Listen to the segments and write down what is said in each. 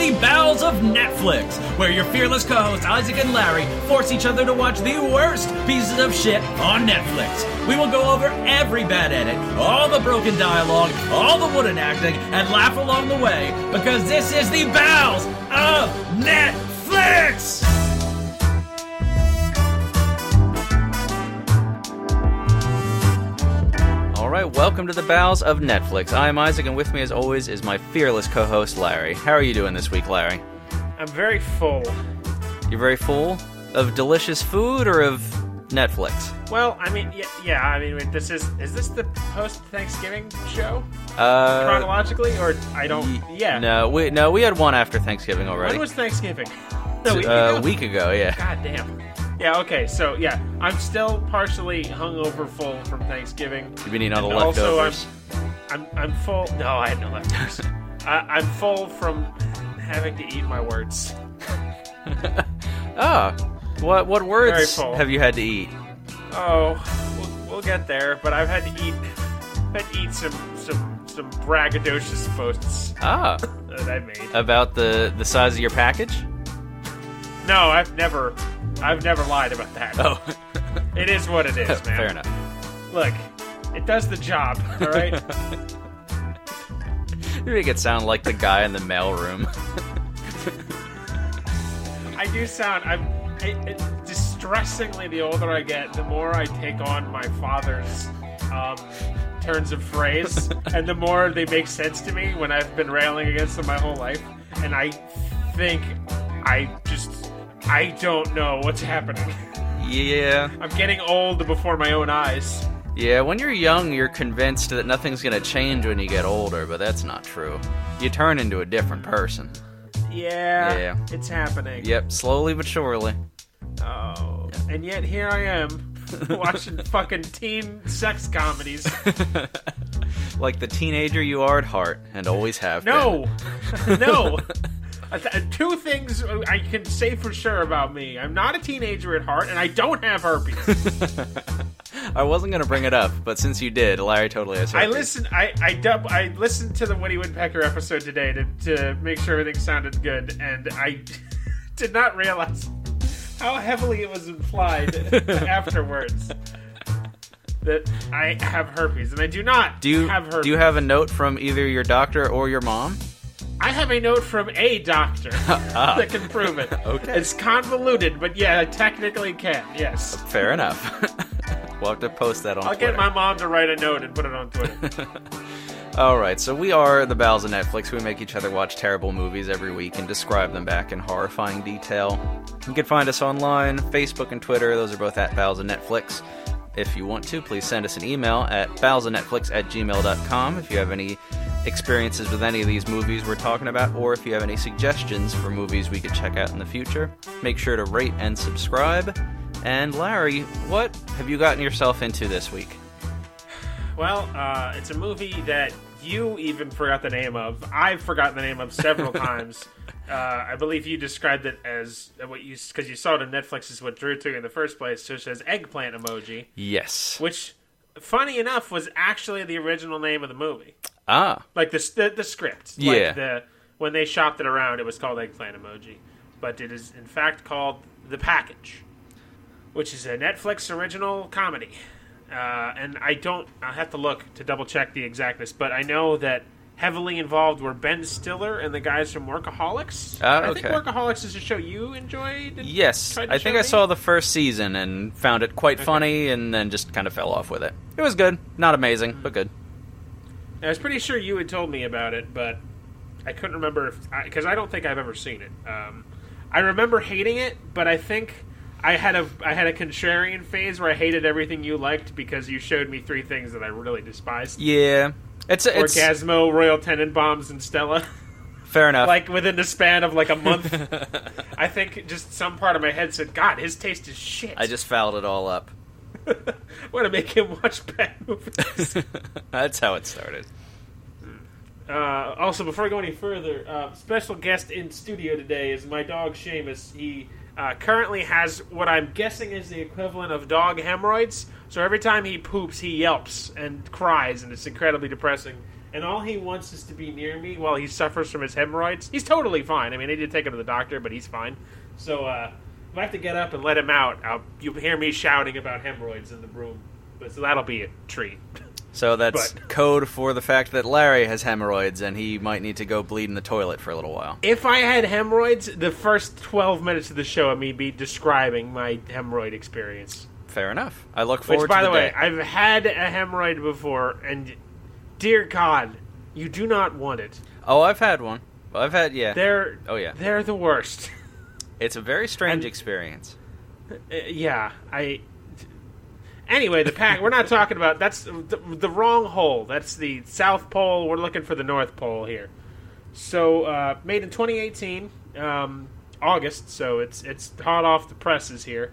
the Bowels of Netflix, where your fearless co-hosts Isaac and Larry force each other to watch the worst pieces of shit on Netflix. We will go over every bad edit, all the broken dialogue, all the wooden acting, and laugh along the way, because this is the Bowels of Netflix! Alright, welcome to the Bowels of Netflix. I am Isaac, and with me as always is my fearless co-host Larry. How are you doing this week, Larry? I'm very full. You're very full? Of delicious food or of Netflix? Well, I mean, is this the post-Thanksgiving show? Chronologically, or I don't, yeah. No, we had one after Thanksgiving already. When was Thanksgiving? A week ago, yeah. God damn. Yeah, okay, so, yeah, I'm still partially hungover full from Thanksgiving. You've been eating all the leftovers. Also, I'm full. No, I had no leftovers. I'm full from having to eat my words. What words have you had to eat? Oh, we'll get there, but I've had to eat some braggadocious posts that I made. About the size of your package? No, I've never lied about that. Oh. It is what it is, man. Fair enough. Look, it does the job, all right? You make it sound like the guy in the mailroom. I do sound... distressingly, the older I get, the more I take on my father's turns of phrase, and the more they make sense to me when I've been railing against them my whole life, and I think I don't know what's happening. Yeah. I'm getting old before my own eyes. Yeah, when you're young, you're convinced that nothing's going to change when you get older, but that's not true. You turn into a different person. Yeah. It's happening. Yep, slowly but surely. Oh, yeah. And yet here I am, watching fucking teen sex comedies. Like the teenager you are at heart, and always have been. No! Two things I can say for sure about me. I'm not a teenager at heart, and I don't have herpes. I wasn't going to bring it up, but since you did, Larry totally has herpes. I listened to the Woody Woodpecker episode today to make sure everything sounded good, and I did not realize how heavily it was implied afterwards that I have herpes, and I do not have herpes. Do you have a note from either your doctor or your mom? I have a note from a doctor that can prove it. Okay. It's convoluted, but yeah, I technically can, yes. Fair enough. We'll have to post that on Twitter. I'll get my mom to write a note and put it on Twitter. Alright, so we are the Bowels of Netflix. We make each other watch terrible movies every week and describe them back in horrifying detail. You can find us online, Facebook and Twitter. Those are both at Bowels of Netflix. If you want to, please send us an email at bowelsofnetflix@gmail.com if you have any experiences with any of these movies we're talking about, or if you have any suggestions for movies we could check out in the future. Make sure to rate and subscribe. And Larry, what have you gotten yourself into this week? Well, it's a movie that you even forgot the name of. I've forgotten the name of several times. I believe you described it as because you saw it on Netflix is what drew to you in the first place. So it says eggplant emoji. Yes. Which, funny enough, was actually the original name of the movie. Like the script. Yeah. Like when they shopped it around, it was called eggplant emoji, but it is in fact called The Package, which is a Netflix original comedy. And I'll have to look to double check the exactness, but I know that heavily involved were Ben Stiller and the guys from Workaholics. Okay. I think Workaholics is a show you enjoyed. Yes, I think I saw the first season and found it quite funny, and then just kind of fell off with it. It was good, not amazing, but good. I was pretty sure you had told me about it, but I couldn't remember because I don't think I've ever seen it. I remember hating it, but I think I had a contrarian phase where I hated everything you liked because you showed me three things that I really despised. Yeah. It's Orgasmo, Royal Tenenbaums, and Stella. Fair enough. Like, within the span of, like, a month. I think just some part of my head said, God, his taste is shit. I just fouled it all up. Want to make him watch bad movies. That's how it started. Also, before I go any further, special guest in studio today is my dog, Seamus. He currently has what I'm guessing is the equivalent of dog hemorrhoids. So every time he poops, he yelps and cries, and it's incredibly depressing. and all he wants is to be near me while he suffers from his hemorrhoids. He's totally fine. I mean, I did take him to the doctor, but he's fine. So if I have to get up and let him out, you'll hear me shouting about hemorrhoids in the room. So that'll be a treat. So that's code for the fact that Larry has hemorrhoids and he might need to go bleed in the toilet for a little while. If I had hemorrhoids, the first 12 minutes of the show of me be describing my hemorrhoid experience. Fair enough. I look forward to the Which, by the way, day. I've had a hemorrhoid before, and dear God, you do not want it. Oh, I've had one. Well, I've had, yeah. They're the worst. It's a very strange experience. Yeah, Anyway, the pack. We're not talking about. That's the wrong hole. That's the South Pole. We're looking for the North Pole here. So, made in 2018, August. So it's hot off the presses here.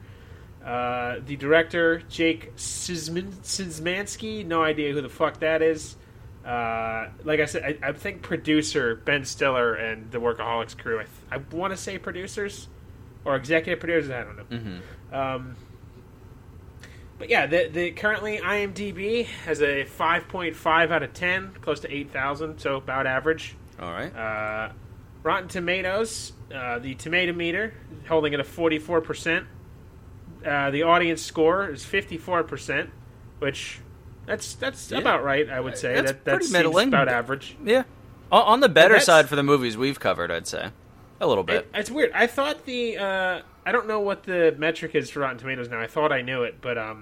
The director, Jake Szymanski. No idea who the fuck that is. Like I said, I think producer Ben Stiller and the Workaholics crew. I want to say producers or executive producers. I don't know. Mm-hmm. But yeah, the currently IMDb has a 5.5 out of 10, close to 8,000, so about average. All right. Rotten Tomatoes, the tomato meter, holding it at 44%. The audience score is 54%, which that's about right, I would say. That's pretty seems middling. about average. Yeah. On the better side for the movies we've covered, I'd say. A little bit. It's weird. I thought I don't know what the metric is for Rotten Tomatoes now. I thought I knew it, but I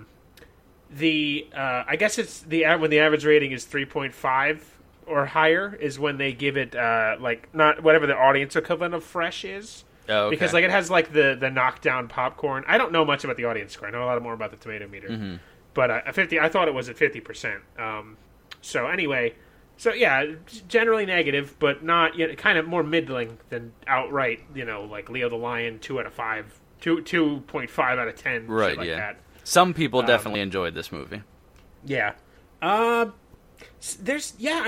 guess it's when the average rating is 3.5 or higher is when they give it like not whatever the audience equivalent of fresh is. Oh, okay. Because like it has like the knockdown popcorn. I don't know much about the audience score. I know a lot more about the tomato meter. Mm-hmm. But I thought it was at 50%. So anyway. So yeah, generally negative, but not kind of more middling than outright. Like Leo the Lion, 2 out of 5, 2.5 out of 10, right? shit like that. Some people definitely enjoyed this movie. Yeah. I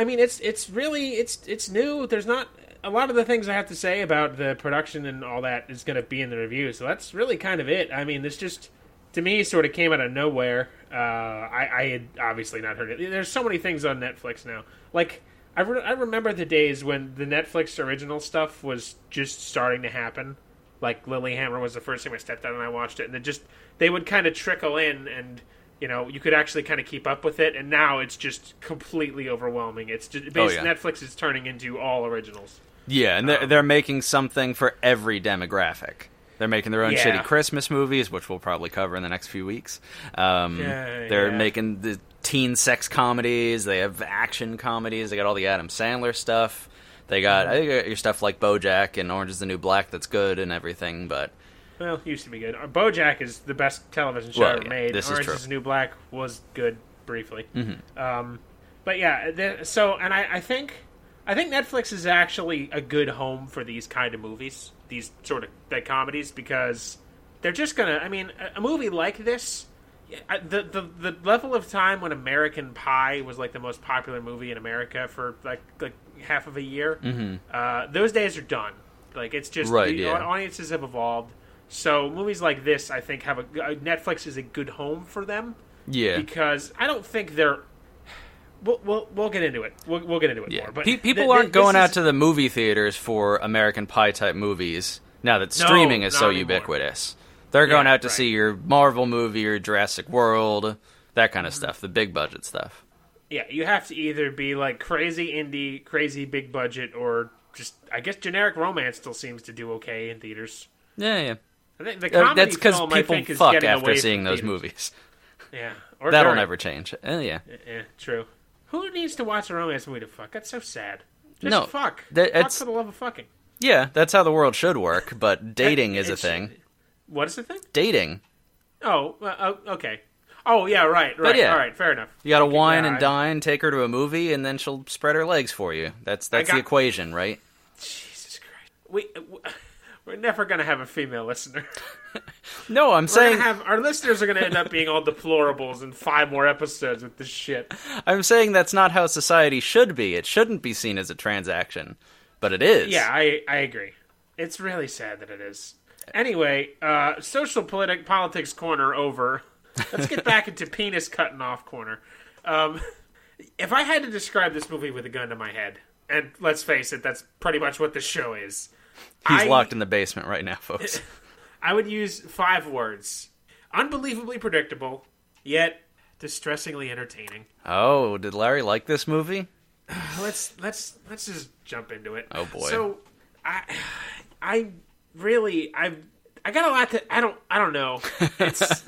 mean, it's really new. There's not a lot of the things I have to say about the production and all that is going to be in the review. So that's really kind of it. I mean, this just to me sort of came out of nowhere. I had obviously not heard it. There's so many things on Netflix now. Like, I remember the days when the Netflix original stuff was just starting to happen. Like, Lilyhammer was the first thing my stepdad and I watched it. And they would kind of trickle in and, you could actually kind of keep up with it. And now it's just completely overwhelming. It's just Netflix is turning into all originals. Yeah, and they're making something for every demographic. They're making their own shitty Christmas movies, which we'll probably cover in the next few weeks. They're making the teen sex comedies. They have action comedies. They got all the Adam Sandler stuff. They got your stuff like BoJack and Orange is the New Black that's good and everything. But it used to be good. BoJack is the best television show ever made. Orange is the New Black was good briefly. Mm-hmm. But yeah, I think Netflix is actually a good home for these kind of movies. These sort of comedies, because they're just gonna. I mean, a movie like this, the level of time when American Pie was like the most popular movie in America for like half of a year, those days are done. Like it's just audiences have evolved. So movies like this, I think, Netflix is a good home for them. Yeah, because I don't think they're. We'll get into it. We'll get into it more. But people aren't going out to the movie theaters for American Pie type movies now that streaming is so ubiquitous. They're going out to see your Marvel movie, your Jurassic World, that kind of stuff, the big budget stuff. Yeah, you have to either be like crazy indie, crazy big budget, or just I guess generic romance still seems to do okay in theaters. Yeah. I think the comedy that's because film, people fuck after seeing those movies. Yeah, that'll never change. Yeah, true. Who needs to watch a romance movie to fuck? That's so sad. Just no, fuck. Fuck for the love of fucking. Yeah, that's how the world should work, but dating is a thing. What is the thing? Dating. Oh, okay. Oh, yeah, right. All right, fair enough. You gotta wine and dine, take her to a movie, and then she'll spread her legs for you. That's the equation, right? Jesus Christ. We're never going to have a female listener. No, I'm saying our listeners are going to end up being all deplorables in 5 more episodes with this shit. I'm saying that's not how society should be. It shouldn't be seen as a transaction, but it is. Yeah, I agree. It's really sad that it is. Anyway, social politics corner over. Let's get back into penis cutting off corner. If I had to describe this movie with a gun to my head, and let's face it, that's pretty much what the show is. He's locked in the basement right now, folks. I would use 5 words. Unbelievably predictable, yet distressingly entertaining. Oh, did Larry like this movie? Let's just jump into it. Oh boy. So I got a lot to I don't know. It's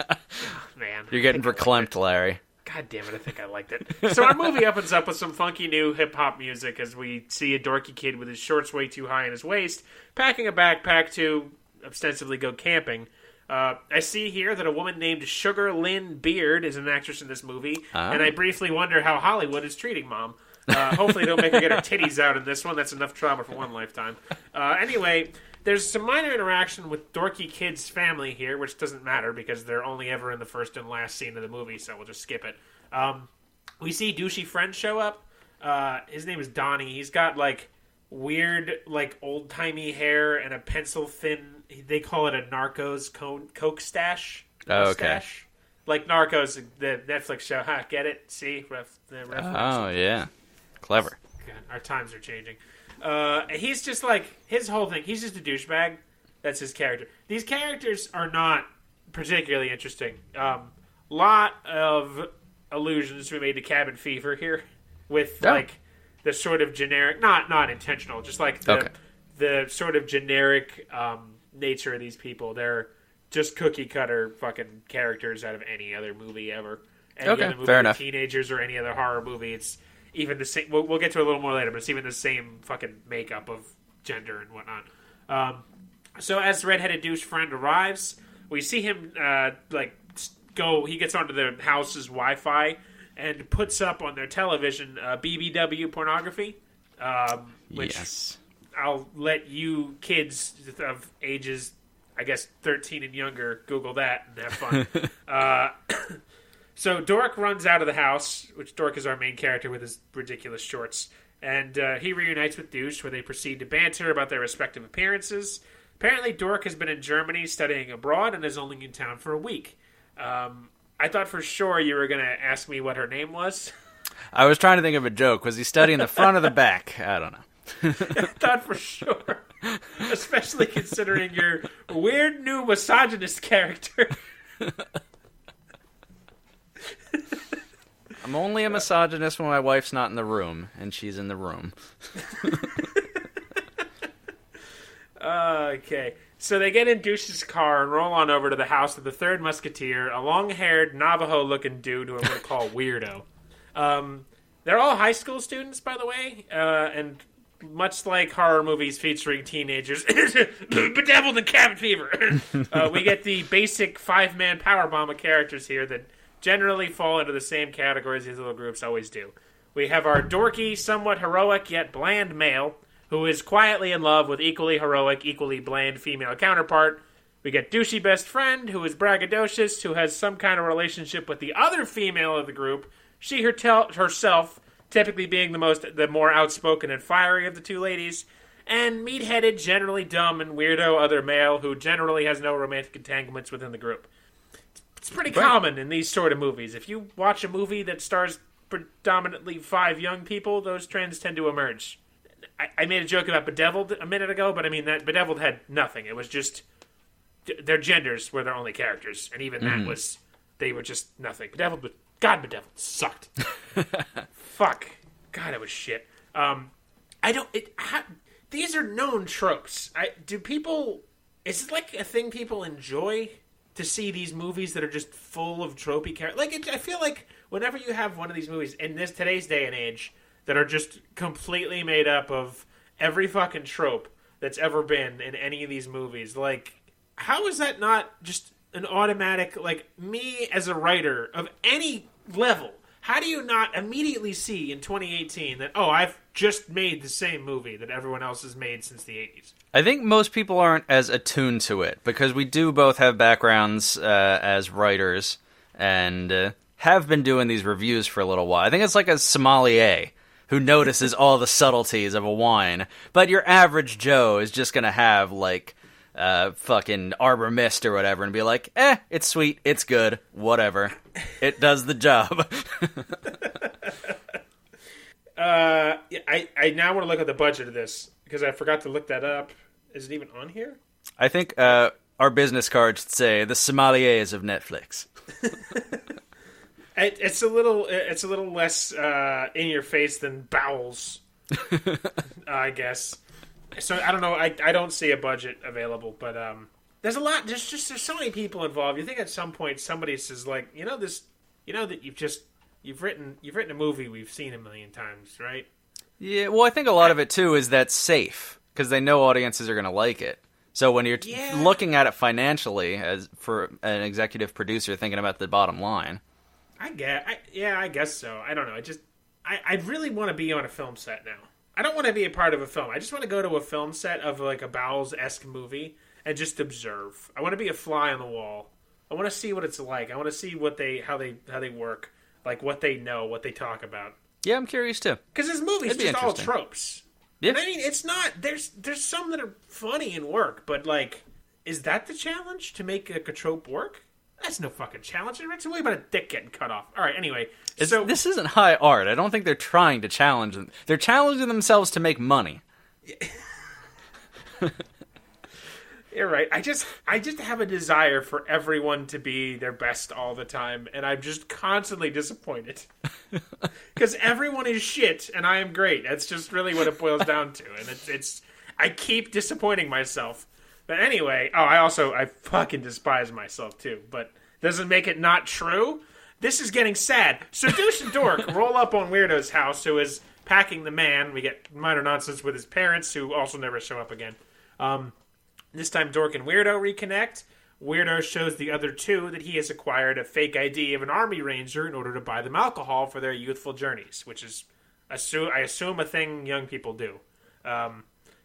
man. You're getting verklempt, Larry. God damn it, I think I liked it. So our movie opens up with some funky new hip-hop music as we see a dorky kid with his shorts way too high in his waist, packing a backpack to ostensibly go camping. I see here that a woman named Sugar Lynn Beard is an actress in this movie, and I briefly wonder how Hollywood is treating Mom. Hopefully don't make her get her titties out in this one. That's enough trauma for one lifetime. Anyway, there's some minor interaction with dorky kid's family here, which doesn't matter because they're only ever in the first and last scene of the movie, so we'll just skip it. We see douchey friend show up. His name is Donnie. He's got weird old-timey hair and a pencil-thin, they call it a Narcos Coke stash. Oh, okay. Stash. Like Narcos, the Netflix show. Get it? See? The reference. Oh, yeah. Clever. God, our times are changing. He's just his whole thing. He's just a douchebag. That's his character. These characters are not particularly interesting. Lot of allusions to be made to Cabin Fever here, with the sort of generic, not intentional, just the sort of generic nature of these people. They're just cookie cutter fucking characters out of any other movie ever. Any other movie fair with enough. Teenagers or any other horror movie, it's even the same. We'll get to it a little more later, but it's even the same fucking makeup of gender and whatnot. So as the redheaded douche friend arrives, we see him go. He gets onto the house's Wi-Fi and puts up on their television BBW pornography. Which yes. I'll let you kids of ages, I guess 13 and younger, Google that and have fun. So Dork runs out of the house, which Dork is our main character with his ridiculous shorts, and he reunites with Douche, where they proceed to banter about their respective appearances. Apparently, Dork has been in Germany studying abroad and is only in town for a week. I thought for sure you were going to ask me what her name was. I was trying to think of a joke. Was he studying the front or the back? I don't know. I thought for sure. Especially considering your weird new misogynist character. I'm only a misogynist when my wife's not in the room, and she's in the room. Okay. So they get in Douche's car and roll on over to the house of the third musketeer, a long-haired, Navajo-looking dude who I'm going to call Weirdo. They're all high school students, by the way, and much like horror movies featuring teenagers, bedeviled in cabin fever, we get the basic 5-man powerbomb of characters here that generally fall into the same categories these little groups always do. We have our dorky, somewhat heroic, yet bland male, who is quietly in love with equally heroic, equally bland female counterpart. We get douchey best friend, who is braggadocious, who has some kind of relationship with the other female of the group, she herself typically being the more outspoken and fiery of the two ladies, and meat-headed, generally dumb and weirdo other male who generally has no romantic entanglements within the group. It's pretty common in these sort of movies. If you watch a movie that stars predominantly 5 young people, those trends tend to emerge. I made a joke about Bedeviled a minute ago, but I mean that Bedeviled had nothing. It was just their genders were their only characters, and even that was they were just nothing. Bedeviled sucked. Fuck, God, it was shit. These are known tropes. Is it like a thing people enjoy to see these movies that are just full of tropey characters? I feel like whenever you have one of these movies in today's day and age that are just completely made up of every fucking trope that's ever been in any of these movies, how is that not just an automatic, me as a writer of any level, how do you not immediately see in 2018 that, I've just made the same movie that everyone else has made since the 80s? I think most people aren't as attuned to it, because we do both have backgrounds as writers, and have been doing these reviews for a little while. I think it's like a sommelier who notices all the subtleties of a wine, but your average Joe is just going to have, fucking Arbor Mist or whatever, and be like, it's sweet, it's good, whatever. It does the job. I now want to look at the budget of this because I forgot to look that up. Is it even on here? I think our business card should say the sommeliers of Netflix. It's a little less in your face than Bowels, I guess. So I don't know. I don't see a budget available, but there's a lot. There's so many people involved. You think at some point somebody says like, that you've written a movie we've seen a million times, right? Yeah. Well, I think a lot of it too is that's safe because they know audiences are going to like it. So when you're looking at it financially, as for an executive producer thinking about the bottom line, I guess so. I don't know. I really want to be on a film set now. I don't want to be a part of a film. I just want to go to a film set of like a Bowles-esque movie and just observe. I want to be a fly on the wall. I want to see what it's like. I want to see how they work, like what they know, what they talk about. Yeah, I'm curious too. Because this movie's just all tropes. Yeah. I mean, it's not. There's some that are funny and work, but like, is that the challenge to make a trope work? That's no fucking challenge. It's only about a dick getting cut off. All right. Anyway, so this isn't high art. I don't think they're trying to challenge them. They're challenging themselves to make money. You're right. I just have a desire for everyone to be their best all the time, and I'm just constantly disappointed. Because everyone is shit, and I am great. That's just really what it boils down to, and it's I keep disappointing myself. But anyway, I fucking despise myself too. But doesn't make it not true. This is getting sad. So Douche and Dork roll up on Weirdo's house, who is packing the man. We get minor nonsense with his parents, who also never show up again. This time, Dork and Weirdo reconnect. Weirdo shows the other two that he has acquired a fake ID of an army ranger in order to buy them alcohol for their youthful journeys, which is, I assume, a thing young people do.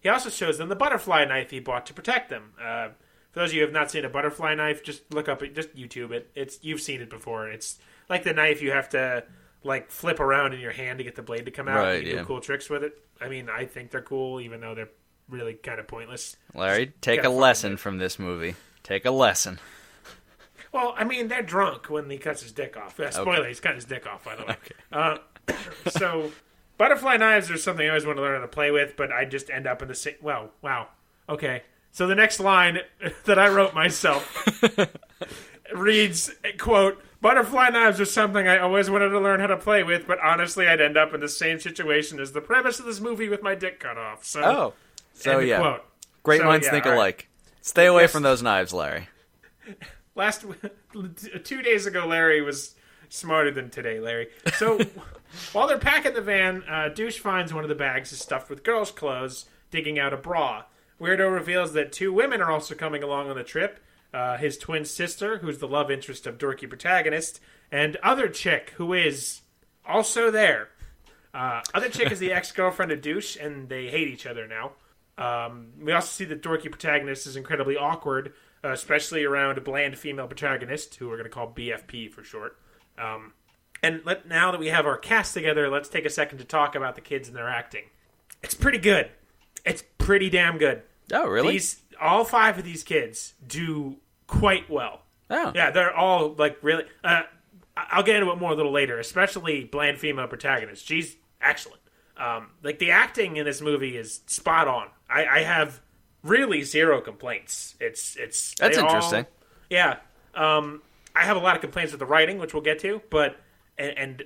He also shows them the butterfly knife he bought to protect them. For those of you who have not seen a butterfly knife, just look up it, just YouTube it. You've seen it before. It's like the knife you have to like flip around in your hand to get the blade to come out. Right, and you do cool tricks with it. I mean, I think they're cool, even though they're really kind of pointless. Larry, take a lesson from this movie. Take a lesson. Well, I mean, they're drunk when he cuts his dick off. Spoiler, he's cutting his dick off, by the way. Okay. So, butterfly knives are something I always want to learn how to play with, but I just end up in the same... Well, wow. Okay. So the next line that I wrote myself reads, quote, "Butterfly knives are something I always wanted to learn how to play with, but honestly I'd end up in the same situation as the premise of this movie with my dick cut off." So, yeah. Quote. Great minds think alike. Stay away from those knives, Larry. 2 days ago, Larry was smarter than today, Larry. So, while they're packing the van, Douche finds one of the bags is stuffed with girls' clothes, digging out a bra. Weirdo reveals that two women are also coming along on the trip. His twin sister, who's the love interest of dorky protagonist, and other chick, who is also there. Other chick is the ex-girlfriend of Douche, and they hate each other now. We also see that dorky protagonist is incredibly awkward, especially around a bland female protagonist, who we're going to call BFP for short. Now that we have our cast together, let's take a second to talk about the kids and their acting. It's pretty good. It's pretty damn good. Oh, really? All five of these kids do quite well. Oh. Yeah, they're all, like, really... I'll get into it more a little later, especially bland female protagonist. She's excellent. The acting in this movie is spot on. I have really zero complaints. That's interesting. Yeah. I have a lot of complaints with the writing, which we'll get to, but and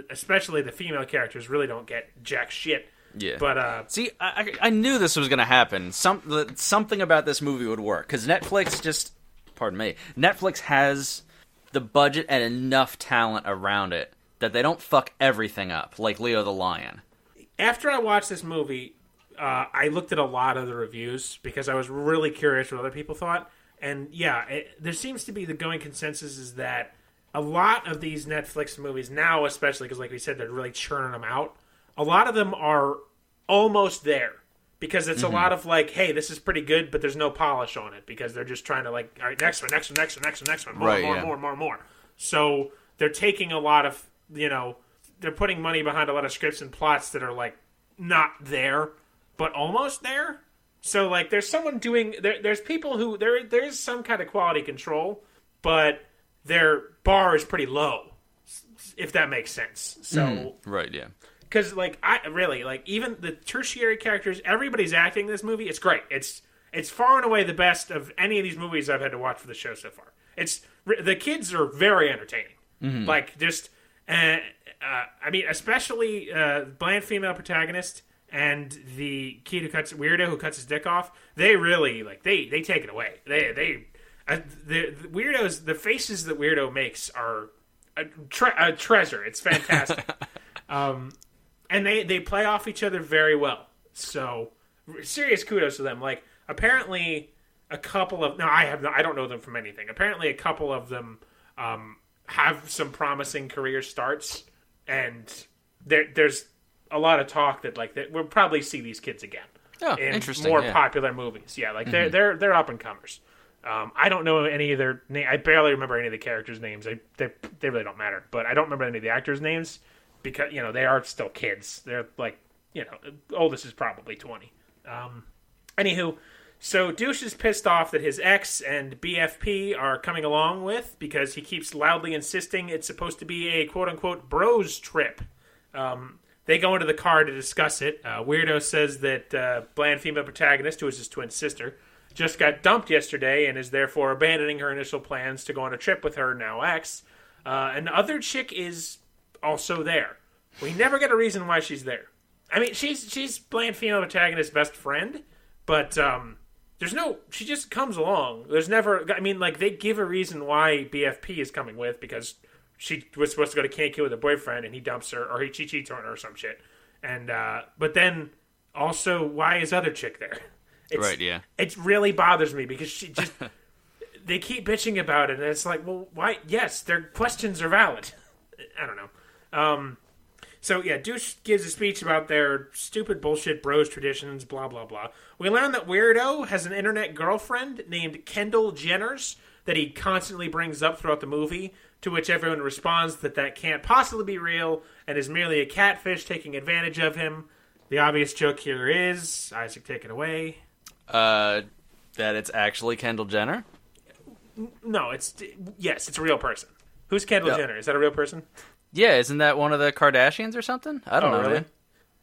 especially the female characters really don't get jack shit. Yeah. But see, I knew this was going to happen. Something about this movie would work because Netflix has the budget and enough talent around it that they don't fuck everything up like Leo the Lion. After I watched this movie, I looked at a lot of the reviews because I was really curious what other people thought. And yeah, there seems to be the going consensus is that a lot of these Netflix movies now, especially because like we said, they're really churning them out. A lot of them are almost there because it's a lot of like, hey, this is pretty good, but there's no polish on it because they're just trying to like, all right, next one, more. So they're taking a lot of, they're putting money behind a lot of scripts and plots that are like not there, but almost there. So like, there's someone doing there's people who there's some kind of quality control, but their bar is pretty low, if that makes sense. So right, yeah. because like I really like even the tertiary characters, everybody's acting in this movie. It's great. It's far and away the best of any of these movies I've had to watch for the show so far. The kids are very entertaining. Mm-hmm. Like just, I mean, especially bland female protagonist and the kid weirdo who cuts his dick off. They really they take it away. The weirdos, the faces that weirdo makes are a treasure. It's fantastic. And they play off each other very well. So serious kudos to them. Like apparently a couple of I don't know them from anything. Apparently a couple of them have some promising career starts, and there's a lot of talk that we'll probably see these kids again in more popular movies. Yeah, like they're up and comers. I don't know any of their names. I barely remember any of the characters' names. They really don't matter. But I don't remember any of the actors' names because, they are still kids. They're oldest is probably 20. Anywho, so Douche is pissed off that his ex and BFP are coming along with because he keeps loudly insisting it's supposed to be a quote-unquote bros trip. They go into the car to discuss it. Weirdo says that bland female protagonist, who is his twin sister, just got dumped yesterday and is therefore abandoning her initial plans to go on a trip with her now ex. And the other chick is also there. We never get a reason why she's there. I mean, she's bland female protagonist's best friend, but she just comes along. There's never, they give a reason why BFP is coming with because she was supposed to go to Cancun with her boyfriend and he dumps her, or he cheats on her or some shit. And, but then also, why is other chick there? Right, yeah. It really bothers me because she just... they keep bitching about it, and it's like, well, why? Yes, their questions are valid. I don't know. So, yeah, Douche gives a speech about their stupid bullshit bros traditions, blah, blah, blah. We learn that Weirdo has an internet girlfriend named Kendall Jenners that he constantly brings up throughout the movie, to which everyone responds that can't possibly be real and is merely a catfish taking advantage of him. The obvious joke here is... Isaac, take it away. That it's actually Kendall Jenner? No, it's a real person. Who's Kendall Jenner? Is that a real person? Yeah, isn't that one of the Kardashians or something? I don't know, really? Man.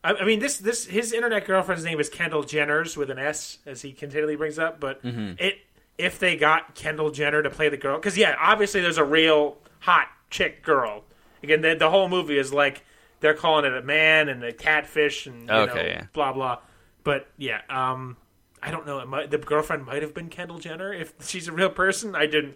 I mean, his internet girlfriend's name is Kendall Jenners with an S, as he continually brings up. But if they got Kendall Jenner to play the girl, because obviously there's a real hot chick girl. Again, the whole movie is like they're calling it a man and a catfish and blah blah. But I don't know. The girlfriend might have been Kendall Jenner if she's a real person. I didn't.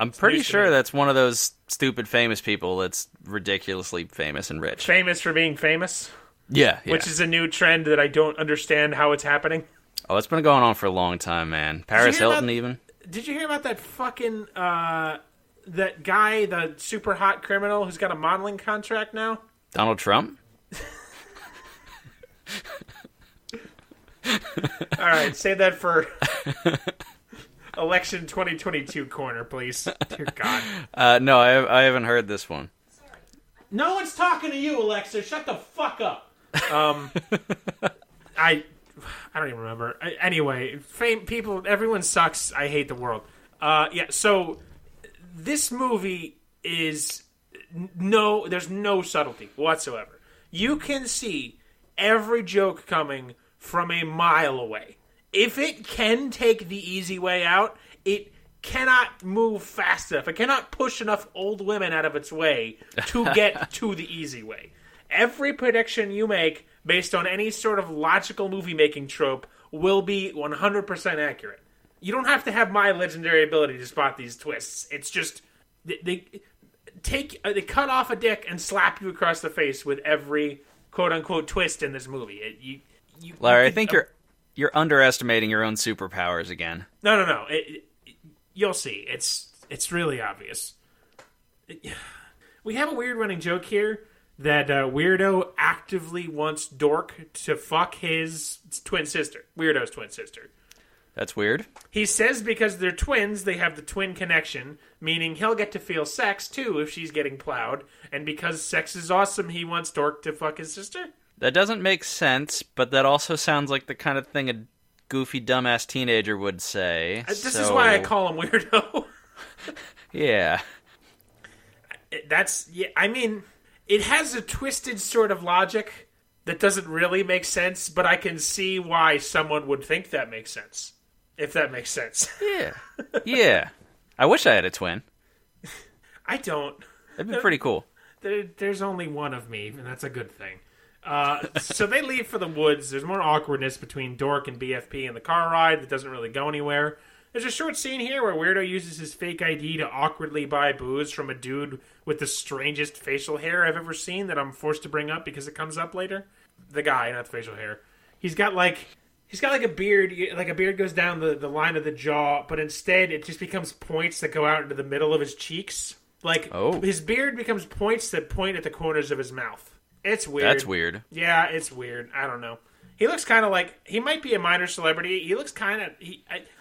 I'm pretty sure that's one of those stupid famous people that's ridiculously famous and rich. Famous for being famous? Yeah. Which is a new trend that I don't understand how it's happening. Oh, it's been going on for a long time, man. Paris Hilton even. Did you hear about that fucking, that guy, the super hot criminal who's got a modeling contract now? Donald Trump? All right, save that for election 2022 corner, please. Dear God. No, I haven't heard this one. No one's talking to you, Alexa. Shut the fuck up. I don't even remember. Anyway, people, everyone sucks. I hate the world. So this movie is there's no subtlety whatsoever. You can see every joke coming from a mile away. If it can take the easy way out, it cannot move fast enough. It cannot push enough old women out of its way to get to the easy way. Every prediction you make based on any sort of logical movie-making trope will be 100% accurate. You don't have to have my legendary ability to spot these twists. It's just they cut off a dick and slap you across the face with every quote-unquote twist in this movie. Larry, I think you're underestimating your own superpowers again. No. You'll see. It's really obvious. We have a weird running joke here that Weirdo actively wants Dork to fuck his twin sister. Weirdo's twin sister. That's weird. He says because they're twins, they have the twin connection, meaning he'll get to feel sex, too, if she's getting plowed. And because sex is awesome, he wants Dork to fuck his sister? That doesn't make sense, but that also sounds like the kind of thing a goofy, dumbass teenager would say. This is why I call him Weirdo. Yeah. I mean, it has a twisted sort of logic that doesn't really make sense, but I can see why someone would think that makes sense. If that makes sense. Yeah. Yeah. I wish I had a twin. I don't. That'd be pretty cool. There's only one of me, and that's a good thing. So they leave for the woods. There's more awkwardness between Dork and BFP in the car ride that doesn't really go anywhere. There's a short scene here where Weirdo uses his fake ID to awkwardly buy booze from a dude with the strangest facial hair I've ever seen that I'm forced to bring up because it comes up later. The guy, not the facial hair. He's got like a beard, like a beard goes down the line of the jaw, but instead it just becomes points that go out into the middle of his cheeks. Like, his beard becomes points that point at the corners of his mouth. It's weird. That's weird. Yeah, it's weird. I don't know. He looks kind of like... He might be a minor celebrity. He looks kind of...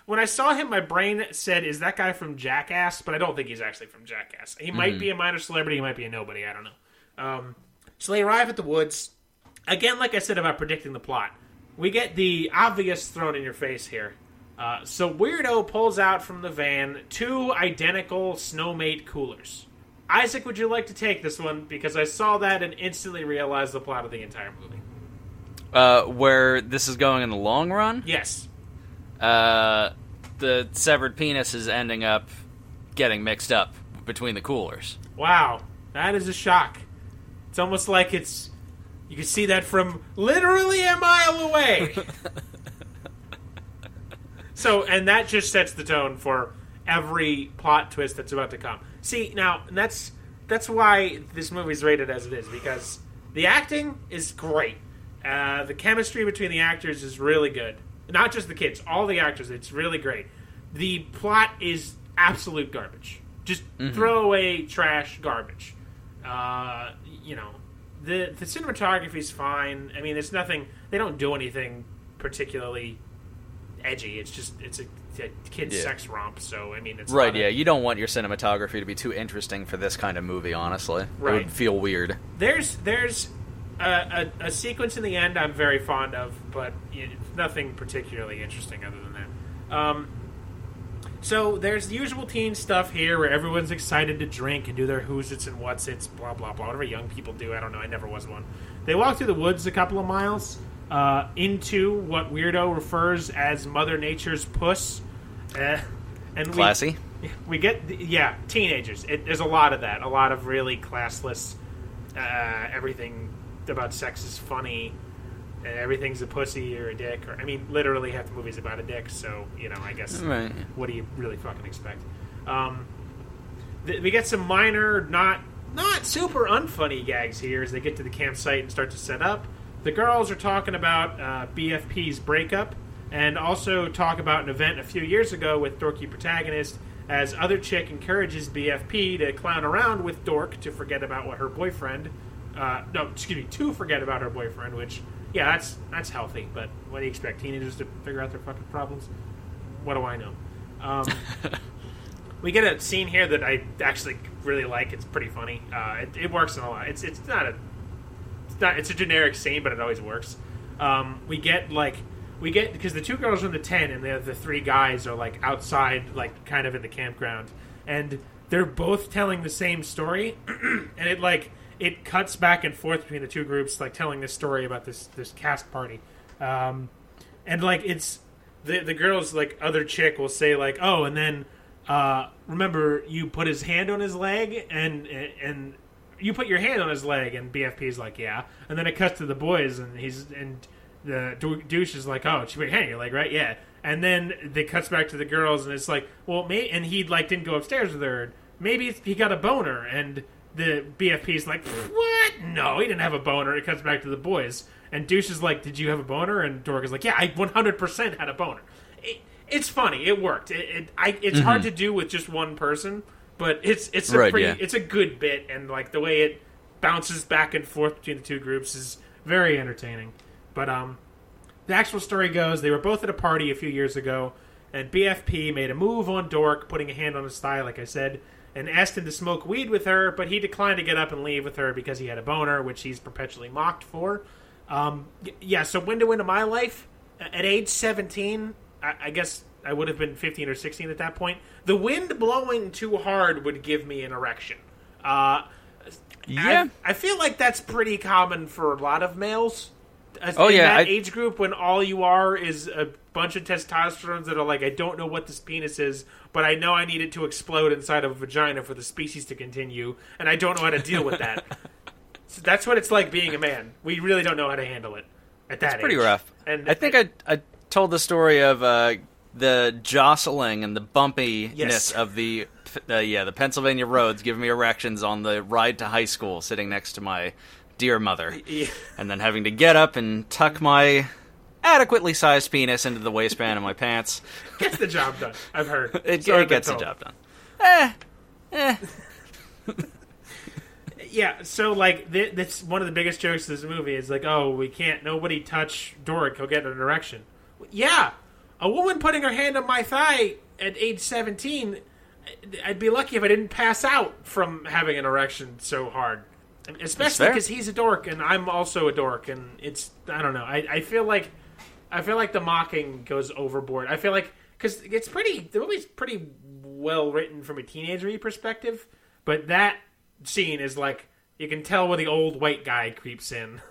When I saw him, my brain said, is that guy from Jackass? But I don't think he's actually from Jackass. He might be a minor celebrity. He might be a nobody. I don't know. So they arrive at the woods. Again, like I said about predicting the plot, we get the obvious thrown in your face here. So Weirdo pulls out from the van 2 identical Snowmate coolers. Isaac, would you like to take this one? Because I saw that and instantly realized the plot of the entire movie. Where this is going in the long run? Yes. The severed penis is ending up getting mixed up between the coolers. Wow. That is a shock. It's almost like it's... You can see that from literally a mile away. So, and that just sets the tone for every plot twist that's about to come. See, now, that's why this movie's rated as it is, because the acting is great. The chemistry between the actors is really good. Not just the kids, all the actors, it's really great. The plot is absolute garbage. Just throwaway trash garbage. You know, the cinematography's fine. I mean, there's nothing, they don't do anything particularly edgy. It's a kid's sex romp, so I mean, it's right. Yeah, you don't want your cinematography to be too interesting for this kind of movie. Honestly, right. It would feel weird. There's a sequence in the end I'm very fond of, but it's nothing particularly interesting other than that. So there's the usual teen stuff here where everyone's excited to drink and do their who's its and what's its, blah, blah, blah, whatever young people do. I don't know. I never was one. They walk through the woods a couple of miles into what Weirdo refers as Mother Nature's puss. And classy. We get, teenagers. There's a lot of that. A lot of really classless, everything about sex is funny, and everything's a pussy or a dick. Or I mean, literally half the movie's about a dick, so, you know, I guess, right. What do you really fucking expect? We get some minor, not super unfunny gags here as they get to the campsite and start to set up. The girls are talking about BFP's breakup, and also talk about an event a few years ago with Dorky protagonist, as other chick encourages BFP to clown around with Dork to forget about what her boyfriend... to forget about her boyfriend, which, yeah, that's healthy, but what do you expect? Teenagers to figure out their fucking problems? What do I know? We get a scene here that I actually really like. It's pretty funny. It works in a lot. It's a generic scene, but it always works. We get because the 2 girls are in the tent and the 3 guys are like outside, like kind of in the campground, and they're both telling the same story, and it cuts back and forth between the 2 groups, like telling this story about this cast party, and like it's the girls, like other chick will say like, oh, and then remember you put his hand on his leg and you put your hand on his leg, and BFP's like, yeah, and then it cuts to the boys and the douche is like, oh, she put your hand on your leg, right? Yeah. And then it cuts back to the girls, and it's like, well, and he like didn't go upstairs with her. Maybe he got a boner, and the BFP's like, what? No, he didn't have a boner. It cuts back to the boys, and douche is like, did you have a boner? And Dork is like, yeah, I 100% had a boner. It's funny. It worked. It's hard to do with just one person, but it's a good bit, and like the way it bounces back and forth between the 2 groups is very entertaining. But the actual story goes, they were both at a party a few years ago, and BFP made a move on Dork, putting a hand on his thigh, like I said, and asked him to smoke weed with her, but he declined to get up and leave with her because he had a boner, which he's perpetually mocked for. So window into my life, at age 17, I guess I would have been 15 or 16 at that point, the wind blowing too hard would give me an erection. Yeah. I feel like that's pretty common for a lot of males. In that age group, when all you are is a bunch of testosterones that are like, I don't know what this penis is, but I know I need it to explode inside of a vagina for the species to continue, and I don't know how to deal with that. So that's what it's like being a man. We really don't know how to handle it at that age. It's pretty rough. And I think I told the story of the jostling and the bumpiness of the Pennsylvania roads giving me erections on the ride to high school, sitting next to my dear mother, and then having to get up and tuck my adequately sized penis into the waistband of my pants. Gets the job done. I've heard. It gets the job done. Yeah, so, like, that's one of the biggest jokes of this movie is, like, oh, nobody touch Doric, he'll get an erection. Yeah, a woman putting her hand on my thigh at age 17, I'd be lucky if I didn't pass out from having an erection so hard. Especially because he's a dork, and I'm also a dork, and it's, I don't know, I feel like the mocking goes overboard. I feel like, because the movie's pretty well written from a teenager-y perspective, but that scene is like, you can tell where the old white guy creeps in.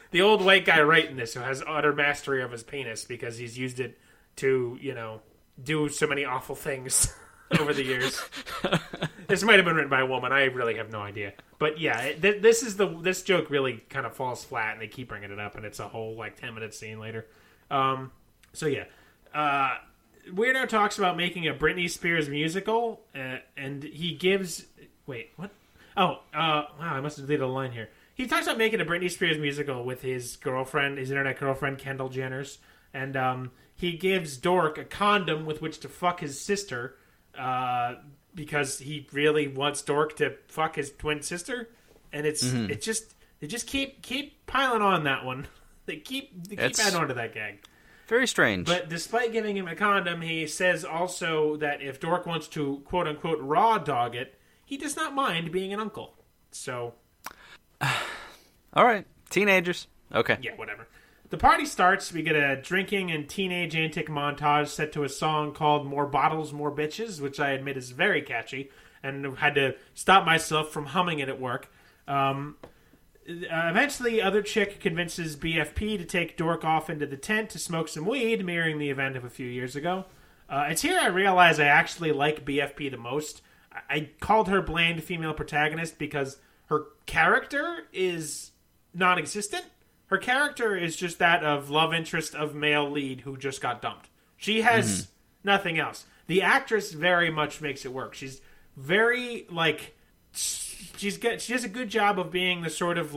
The old white guy writing this, who has utter mastery of his penis because he's used it to, do so many awful things over the years. This might have been written by a woman. I really have no idea. But yeah, this joke really kind of falls flat, and they keep bringing it up, and it's a whole 10-minute scene later. So yeah, Weirdo talks about making a Britney Spears musical, and he gives. Wait, what? Oh, wow! I must have deleted a line here. He talks about making a Britney Spears musical with his girlfriend, his internet girlfriend, Kendall Jenner's, and he gives Dork a condom with which to fuck his sister. Because he really wants Dork to fuck his twin sister, and they just keep piling on that one. They keep adding on to that gag. Very strange. But despite giving him a condom, he says also that if Dork wants to quote unquote raw dog it, he does not mind being an uncle. So, all right, teenagers. Okay, yeah, whatever. The party starts. We get a drinking and teenage antic montage set to a song called More Bottles, More Bitches, which I admit is very catchy, and had to stop myself from humming it at work. Eventually, other chick convinces BFP to take Dork off into the tent to smoke some weed, mirroring the event of a few years ago. It's here I realize I actually like BFP the most. I called her bland female protagonist because her character is non-existent. Her character is just that of love interest of male lead who just got dumped. She has nothing else. The actress very much makes it work. She's very, she does a good job of being the sort of,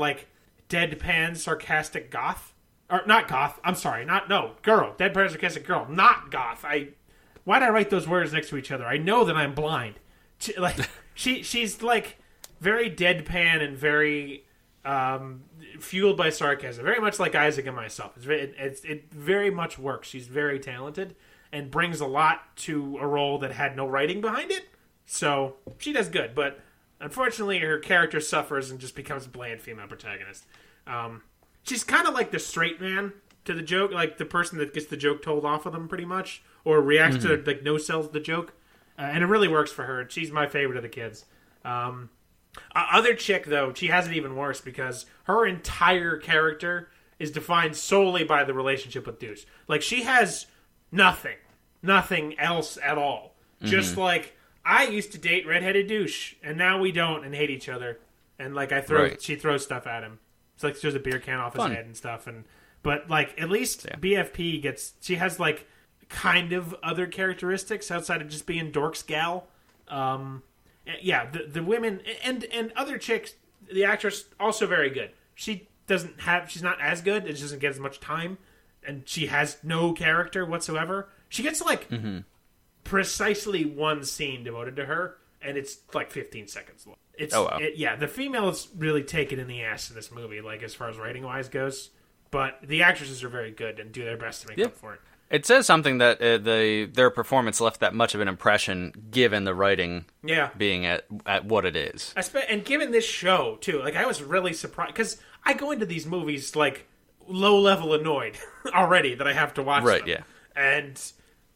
deadpan, sarcastic goth. Or, not goth. I'm sorry. Girl. Deadpan, sarcastic girl. Not goth. Why'd I write those words next to each other? I know that I'm blind. She's, very deadpan and very... fueled by sarcasm, very much like Isaac and myself. It very much works. She's very talented and brings a lot to a role that had no writing behind it. So she does good, but unfortunately, her character suffers and just becomes a bland female protagonist. She's kind of like the straight man to the joke, like the person that gets the joke told off of them, pretty much, or reacts to no sells the joke, and it really works for her. She's my favorite of the kids. Other chick, though, she has it even worse because her entire character is defined solely by the relationship with Deuce. She has nothing else at all. Just I used to date redheaded douche, and now we don't and hate each other. And she throws stuff at him. It's like she throws a beer can off his head and stuff. But at least BFP she has kind of other characteristics outside of just being Dork's gal. Yeah, the women and other chicks, the actress also very good. She's not as good, and she doesn't get as much time, and she has no character whatsoever. She gets precisely one scene devoted to her, and it's 15 seconds long. The females really take it in the ass in this movie, as far as writing wise goes. But the actresses are very good and do their best to make up for it. It says something that their performance left that much of an impression, given the writing being at what it is. And given this show, too. I was really surprised. Because I go into these movies, low-level annoyed already that I have to watch them. Right, yeah. And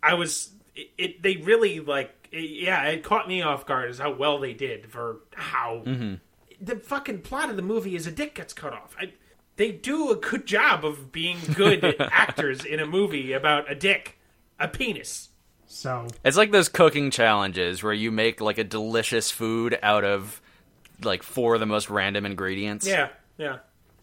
I was... They really, it caught me off guard as how well they did for how... the fucking plot of the movie is a dick gets cut off. They do a good job of being good actors in a movie about a dick, a penis. So it's like those cooking challenges where you make like a delicious food out of like 4 of the most random ingredients. Yeah.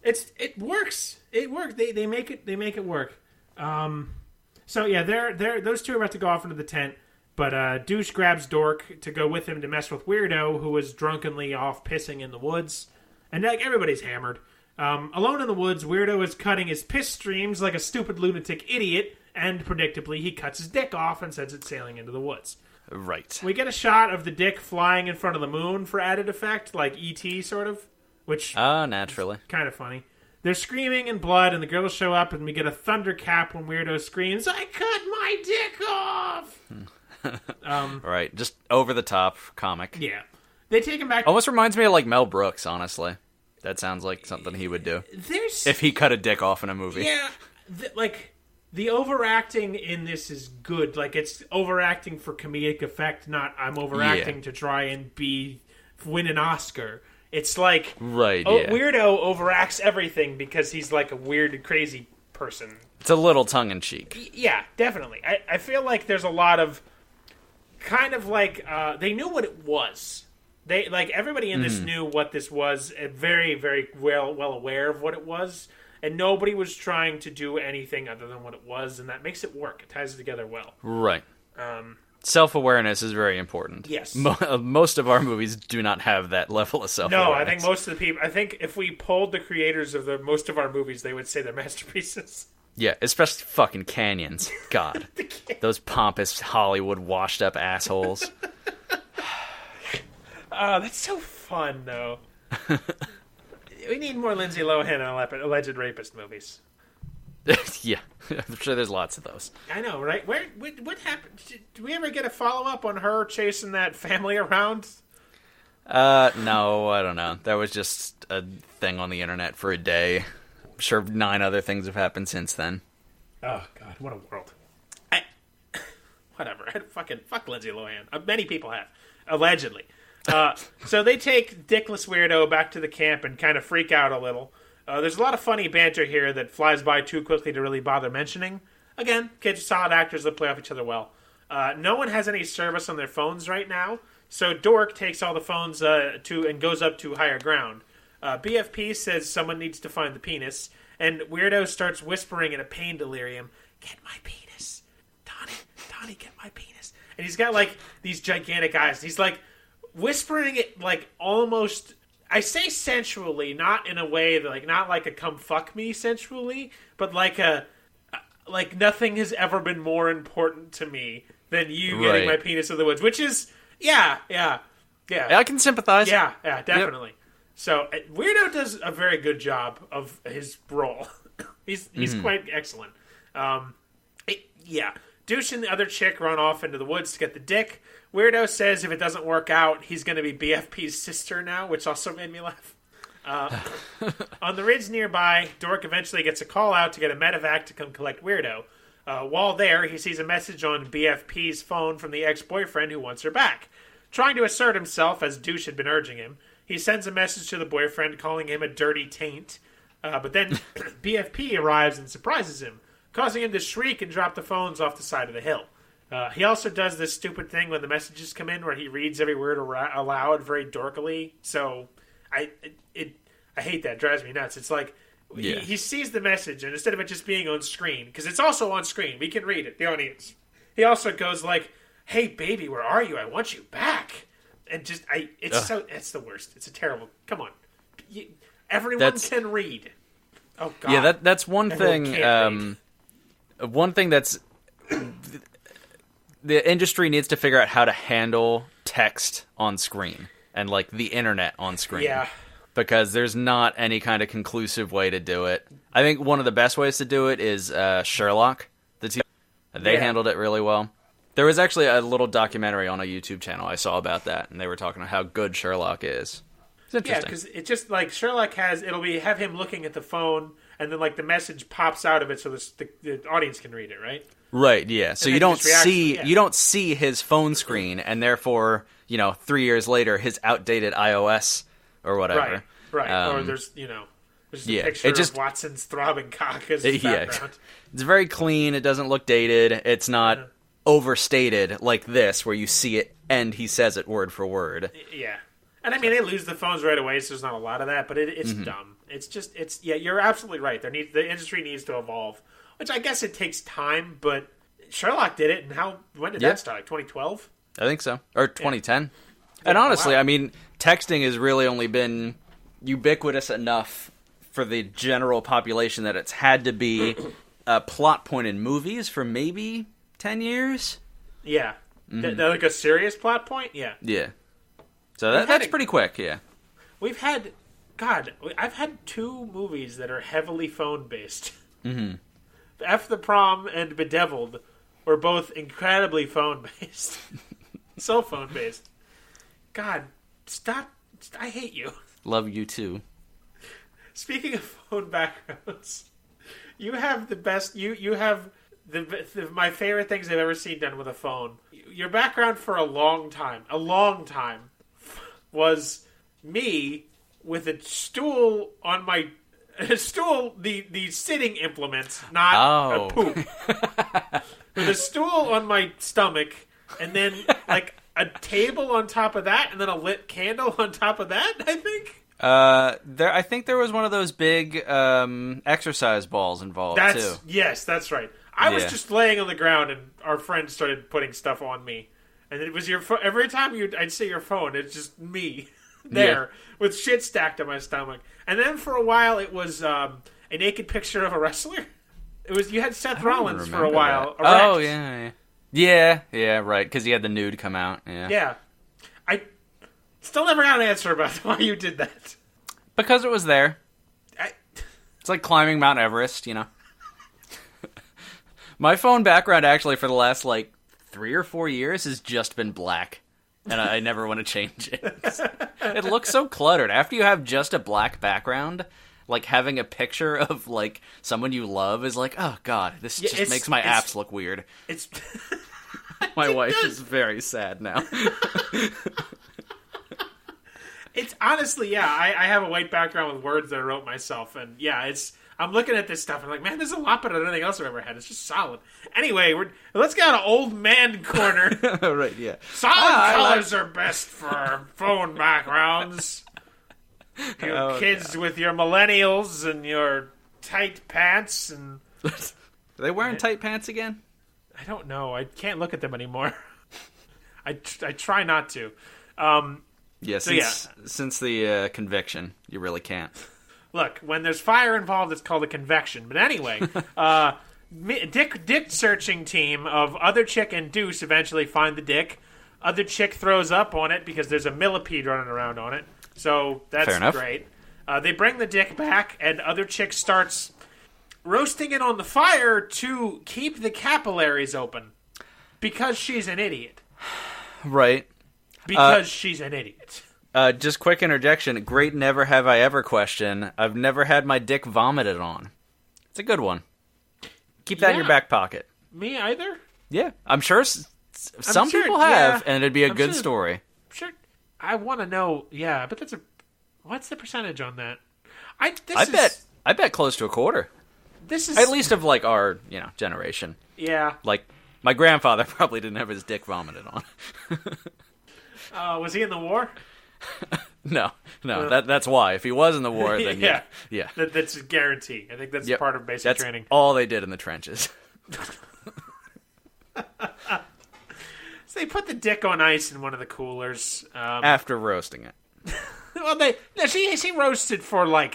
It works. It works. They make it work. So yeah, those two are about to go off into the tent, but Douche grabs Dork to go with him to mess with Weirdo, who was drunkenly off pissing in the woods, and like everybody's hammered. Alone in the woods, Weirdo is cutting his piss streams like a stupid lunatic idiot, and predictably he cuts his dick off and sends it sailing into the woods. Right. We get a shot of the dick flying in front of the moon for added effect, like E.T. sort of, which naturally kind of funny. They're screaming in blood, and the girls show up, and we get a thunder cap when Weirdo screams, "I cut my dick off!" Right, just over the top comic. Yeah. They take him back. Almost reminds me of like Mel Brooks, honestly. That sounds like something he would do. If he cut a dick off in a movie. Yeah, the overacting in this is good. Like, it's overacting for comedic effect, not I'm overacting to try and win an Oscar. It's like, Weirdo overacts everything because he's like a weird, crazy person. It's a little tongue-in-cheek. Yeah, definitely. I feel like there's a lot of kind of like, they knew what it was. They like everybody in this knew what this was, and very, very well aware of what it was, and nobody was trying to do anything other than what it was, and that makes it work. It ties it together well. Right. Self-awareness is very important. Yes. Most of our movies do not have that level of self-awareness. No, I think most of the people. I think if we polled the creators of most of our movies, they would say they're masterpieces. Yeah, especially fucking Canyons. God, those pompous Hollywood washed-up assholes. That's so fun, though. We need more Lindsay Lohan and alleged rapist movies. Yeah, I'm sure there's lots of those. I know, right? What happened? Did we ever get a follow-up on her chasing that family around? No, I don't know. That was just a thing on the internet for a day. I'm sure 9 other things have happened since then. Oh, God, what a world. Whatever. Fuck Lindsay Lohan. Many people have, allegedly. So they take Dickless Weirdo back to the camp and kind of freak out a little. There's a lot of funny banter here that flies by too quickly to really bother mentioning. Again, kids are solid actors that play off each other well. No one has any service on their phones right now, so Dork takes all the phones and goes up to higher ground. BFP says someone needs to find the penis, and Weirdo starts whispering in a pain delirium, "Get my penis. Donnie, get my penis." And he's got, like, these gigantic eyes. He's, like, whispering it, like, almost... I say sensually, not in a way that, like, not like a come fuck me sensually, but like like nothing has ever been more important to me than you getting my penis in the woods, which is, yeah. I can sympathize. Yeah, definitely. Yep. So Weirdo does a very good job of his role. he's quite excellent. Douche and the other chick run off into the woods to get the dick. Weirdo says if it doesn't work out, he's going to be BFP's sister now, which also made me laugh. On the ridge nearby, Dork eventually gets a call out to get a medevac to come collect Weirdo. While there, he sees a message on BFP's phone from the ex-boyfriend who wants her back. Trying to assert himself, as Douche had been urging him, he sends a message to the boyfriend calling him a dirty taint. But then BFP arrives and surprises him, causing him to shriek and drop the phones off the side of the hill. He also does this stupid thing when the messages come in where he reads every word aloud very dorkily. So I hate that. It drives me nuts. It's like he sees the message, and instead of it just being on screen, because it's also on screen, we can read it, the audience. He also goes like, "Hey baby, where are you? I want you back." And just it's the worst. It's a terrible. Come on, everyone can read. Oh God. Yeah, that's one thing. One thing that's the industry needs to figure out how to handle text on screen and like the internet on screen. Yeah. Because there's not any kind of conclusive way to do it. I think one of the best ways to do it is Sherlock. They handled it really well. There was actually a little documentary on a YouTube channel I saw about that, and they were talking about how good Sherlock is. It's interesting. Yeah, because it's just like Sherlock have him looking at the phone, and then like the message pops out of it so the audience can read it, right? Right, yeah. So you don't see his phone screen, and therefore, 3 years later, his outdated iOS or whatever. Right. Or there's a picture of Watson's throbbing cock as his background. It's very clean. It doesn't look dated. It's not overstated like this, where you see it and he says it word for word. Yeah. And I mean, they lose the phones right away, so there's not a lot of that, but it's dumb. You're absolutely right. The industry needs to evolve, which I guess it takes time, but Sherlock did it, and when did that start? Like 2012? I think so. Or 2010. Yeah. And honestly, I mean, texting has really only been ubiquitous enough for the general population that it's had to be a plot point in movies for maybe 10 years. Yeah. Like a serious plot point? Yeah. Yeah. So that's pretty quick, yeah. I've had 2 movies that are heavily phone-based. Mm-hmm. F the Prom and Bedeviled were both incredibly phone-based. So phone-based. God, stop. I hate you. Love you too. Speaking of phone backgrounds, you have the best. You have my favorite things I've ever seen done with a phone. Your background for a long time, was me with a stool on my the sitting implement, not a poop, with a stool on my stomach, and then like a table on top of that, and then a lit candle on top of that. I think. I think there was one of those big exercise balls involved too. Yes, that's right. I was just laying on the ground, and our friend started putting stuff on me, and it was your every time I'd say your phone, it's just me there with shit stacked on my stomach. And then for a while, it was a naked picture of a wrestler. It was you had Seth Rollins for a while. Oh yeah, right, because he had the nude come out. Yeah. I still never got an answer about why you did that. Because it was there. It's like climbing Mount Everest, My phone background actually for the last 3 or 4 years has just been black. And I never want to change it. It looks so cluttered. After you have just a black background, having a picture of someone you love is oh god, this just makes my apps look weird. It's my wife is very sad now. It's honestly, I have a white background with words that I wrote myself, and I'm looking at this stuff, and I'm like, man, this is a lot better than anything else I've ever had. It's just solid. Anyway, let's get out of old man corner. Right, yeah. Solid colors are best for phone backgrounds. You kids with your millennials and your tight pants. And Are they wearing tight pants again? I don't know. I can't look at them anymore. I try not to. Since the conviction, you really can't. Look, when there's fire involved, it's called a convection. But anyway, dick searching team of Other Chick and Deuce eventually find the dick. Other Chick throws up on it because there's a millipede running around on it. So that's great. They bring the dick back, and Other Chick starts roasting it on the fire to keep the capillaries open. Because she's an idiot. Right. Because she's an idiot. Just quick interjection. Great never have I ever question. I've never had my dick vomited on. It's a good one. Keep that in your back pocket. Me either? Yeah. I'm sure some people have, and it'd be a good story. Sure. I want to know, but what's the percentage on that? I bet close to a quarter. This is... At least of our, generation. Yeah. My grandfather probably didn't have his dick vomited on. Was he in the war? No. That's why. If he was in the war, then yeah. That's a guarantee. I think that's part of basic training. That's all they did in the trenches. So they put the dick on ice in one of the coolers. After roasting it. Well, she roasted for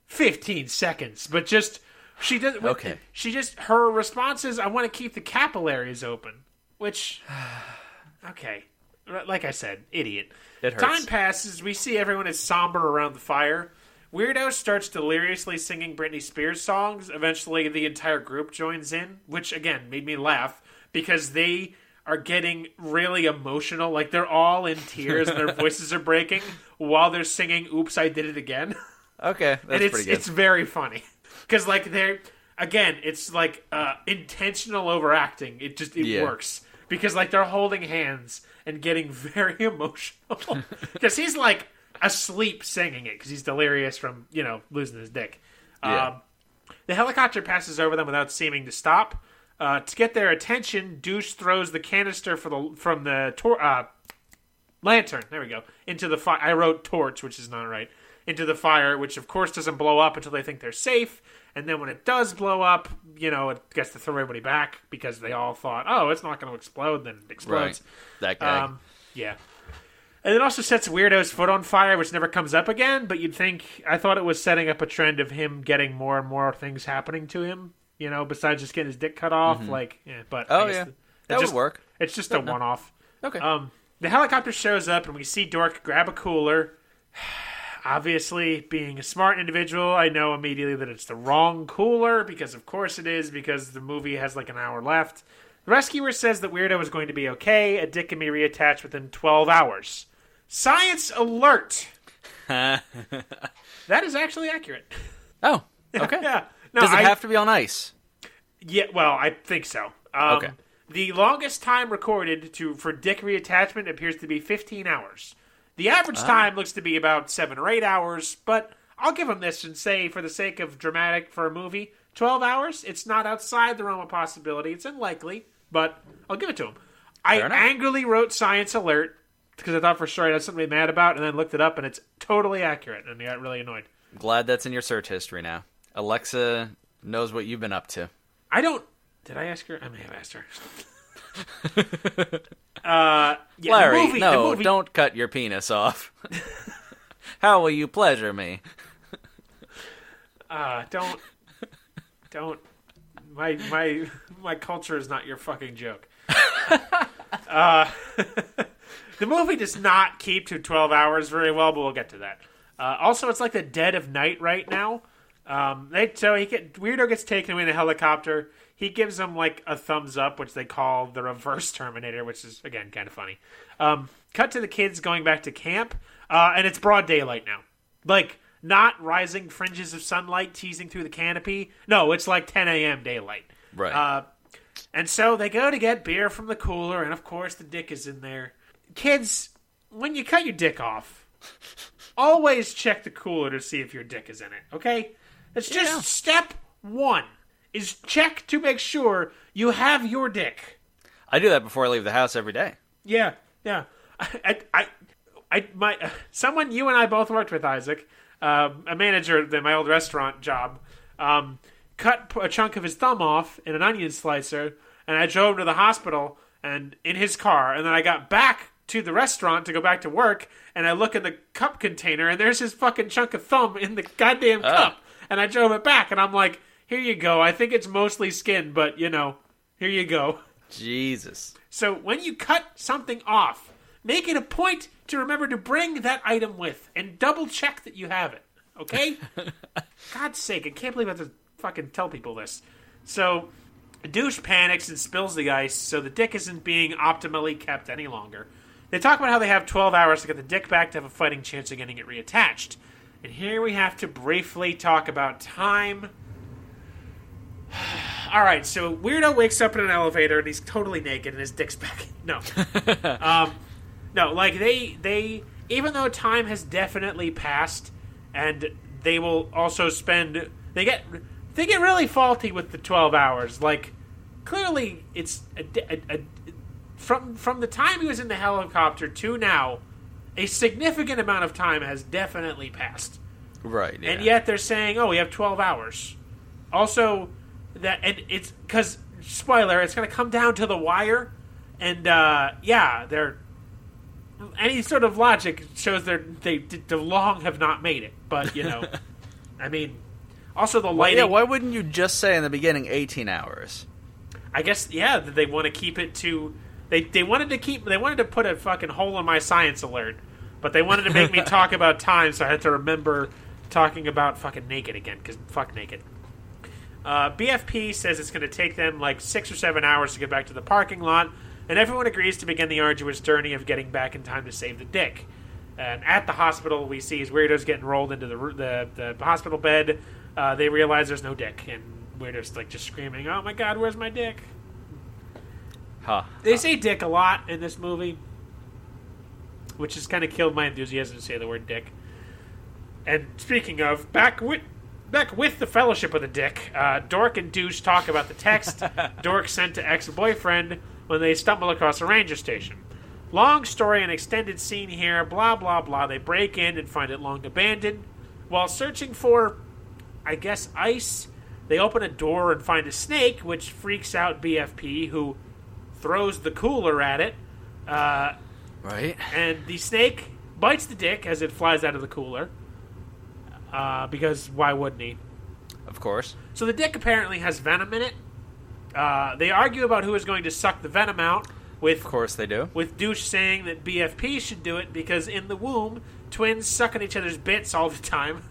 15 seconds, but just she does. Okay. She just her response is, "I want to keep the capillaries open," which, okay, like I said, idiot. It hurts. Time passes. We see everyone is somber around the fire. Weirdo starts deliriously singing Britney Spears songs. Eventually, the entire group joins in, which again made me laugh because they are getting really emotional. They're all in tears and their voices are breaking while they're singing "Oops, I Did It Again." Okay, that's and pretty good. It's very funny because they're it's intentional overacting. It works because they're holding hands and getting very emotional because he's asleep singing it because he's delirious from, losing his dick. Yeah. The helicopter passes over them without seeming to stop. To get their attention, Douche throws the canister from the lantern. There we go. Into the fire. I wrote torch, which is not right. Into the fire, which of course doesn't blow up until they think they're safe. And then when it does blow up, it gets to throw everybody back because they all thought, oh, it's not going to explode. Then it explodes. Right. That guy. Yeah. And it also sets Weirdo's foot on fire, which never comes up again. But I thought it was setting up a trend of him getting more and more things happening to him. Besides just getting his dick cut off, but that would work. It's just a one-off. Okay. The helicopter shows up, and we see Dork grab a cooler. Obviously, being a smart individual, I know immediately that it's the wrong cooler, because of course it is, because the movie has like an hour left. The rescuer says that Weirdo is going to be okay. A dick can be reattached within 12 hours. Science alert! That is actually accurate. Oh, okay. Yeah. No, Does it have to be on ice? Yeah, well, I think so. Okay. The longest time recorded for dick reattachment appears to be 15 hours. The average time looks to be about 7 or 8 hours, but I'll give him this and say, for the sake of dramatic for a movie, 12 hours? It's not outside the realm of possibility. It's unlikely, but I'll give it to him. I angrily wrote science alert because I thought for sure I'd have something to be mad about, and then looked it up, and it's totally accurate, and I got really annoyed. Glad that's in your search history now. Alexa knows what you've been up to. Did I ask her? I may have asked her. Larry, the movie, don't cut your penis off. How will you pleasure me? Don't. My culture is not your fucking joke. The movie does not keep to 12 hours very well, but we'll get to that. Also, it's like the dead of night right now. Weirdo gets taken away in a helicopter. He gives them like a thumbs up, which they call the reverse Terminator, which is again kind of funny. Cut to the kids going back to camp, and it's broad daylight now. Like not rising fringes of sunlight teasing through the canopy. No, it's like 10 a.m. daylight. Right. And so they go to get beer from the cooler, and of course the dick is in there. Kids, when you cut your dick off, always check the cooler to see if your dick is in it, okay? It's just step one, is check to make sure you have your dick. I do that before I leave the house every day. Yeah. Someone you and I both worked with, Isaac, a manager at my old restaurant job, cut a chunk of his thumb off in an onion slicer, and I drove him to the hospital and in his car, and then I got back to the restaurant to go back to work, and I look in the cup container, and there's his fucking chunk of thumb in the goddamn cup, and I drove it back, and I'm like, here you go. I think it's mostly skin, but, here you go. Jesus. So when you cut something off, make it a point to remember to bring that item with, and double check that you have it, okay? God's sake, I can't believe I have to fucking tell people this. So, Douche panics and spills the ice, so the dick isn't being optimally kept any longer. They talk about how they have 12 hours to get the dick back to have a fighting chance of getting it reattached. And here we have to briefly talk about time. Alright, so Weirdo wakes up in an elevator and he's totally naked and his dick's back. No. No, like they even though time has definitely passed and they will also spend they get really faulty with the 12 hours. Like clearly it's from the time he was in the helicopter to now, a significant amount of time has definitely passed. Right, yeah. And yet they're saying, "Oh, we have 12 hours." Also, and it's because spoiler, it's going to come down to the wire, and they're any sort of logic shows they long have not made it. But I mean, also the lighting. Well, yeah, why wouldn't you just say in the beginning 18 hours? I guess that they want to keep it to. They wanted to put a fucking hole in my science alert, but they wanted to make me talk about time, so I had to remember talking about fucking naked again, because fuck naked. BFP says it's going to take them like 6 or 7 hours to get back to the parking lot, and everyone agrees to begin the arduous journey of getting back in time to save the dick. And at the hospital, we see his Weirdo's getting rolled into the hospital bed. They realize there's no dick, and Weirdo's like just screaming, "Oh my god, where's my dick?" They say dick a lot in this movie. which has kind of killed my enthusiasm to say the word dick. And speaking of, back with the Fellowship of the Dick, Dork and Douche talk about the text Dork sent to ex-boyfriend when they stumble across a ranger station. Long story and extended scene here, blah, blah, blah. They break in and find it long abandoned. While searching for, I guess, ice, they open a door and find a snake, which freaks out BFP, who throws the cooler at it. Right. And the snake bites the dick as it flies out of the cooler. Because why wouldn't he? Of course. So the dick apparently has venom in it. They argue about who is going to suck the venom out. Of course they do. With Douche saying that BFP should do it because in the womb, twins suck on each other's bits all the time.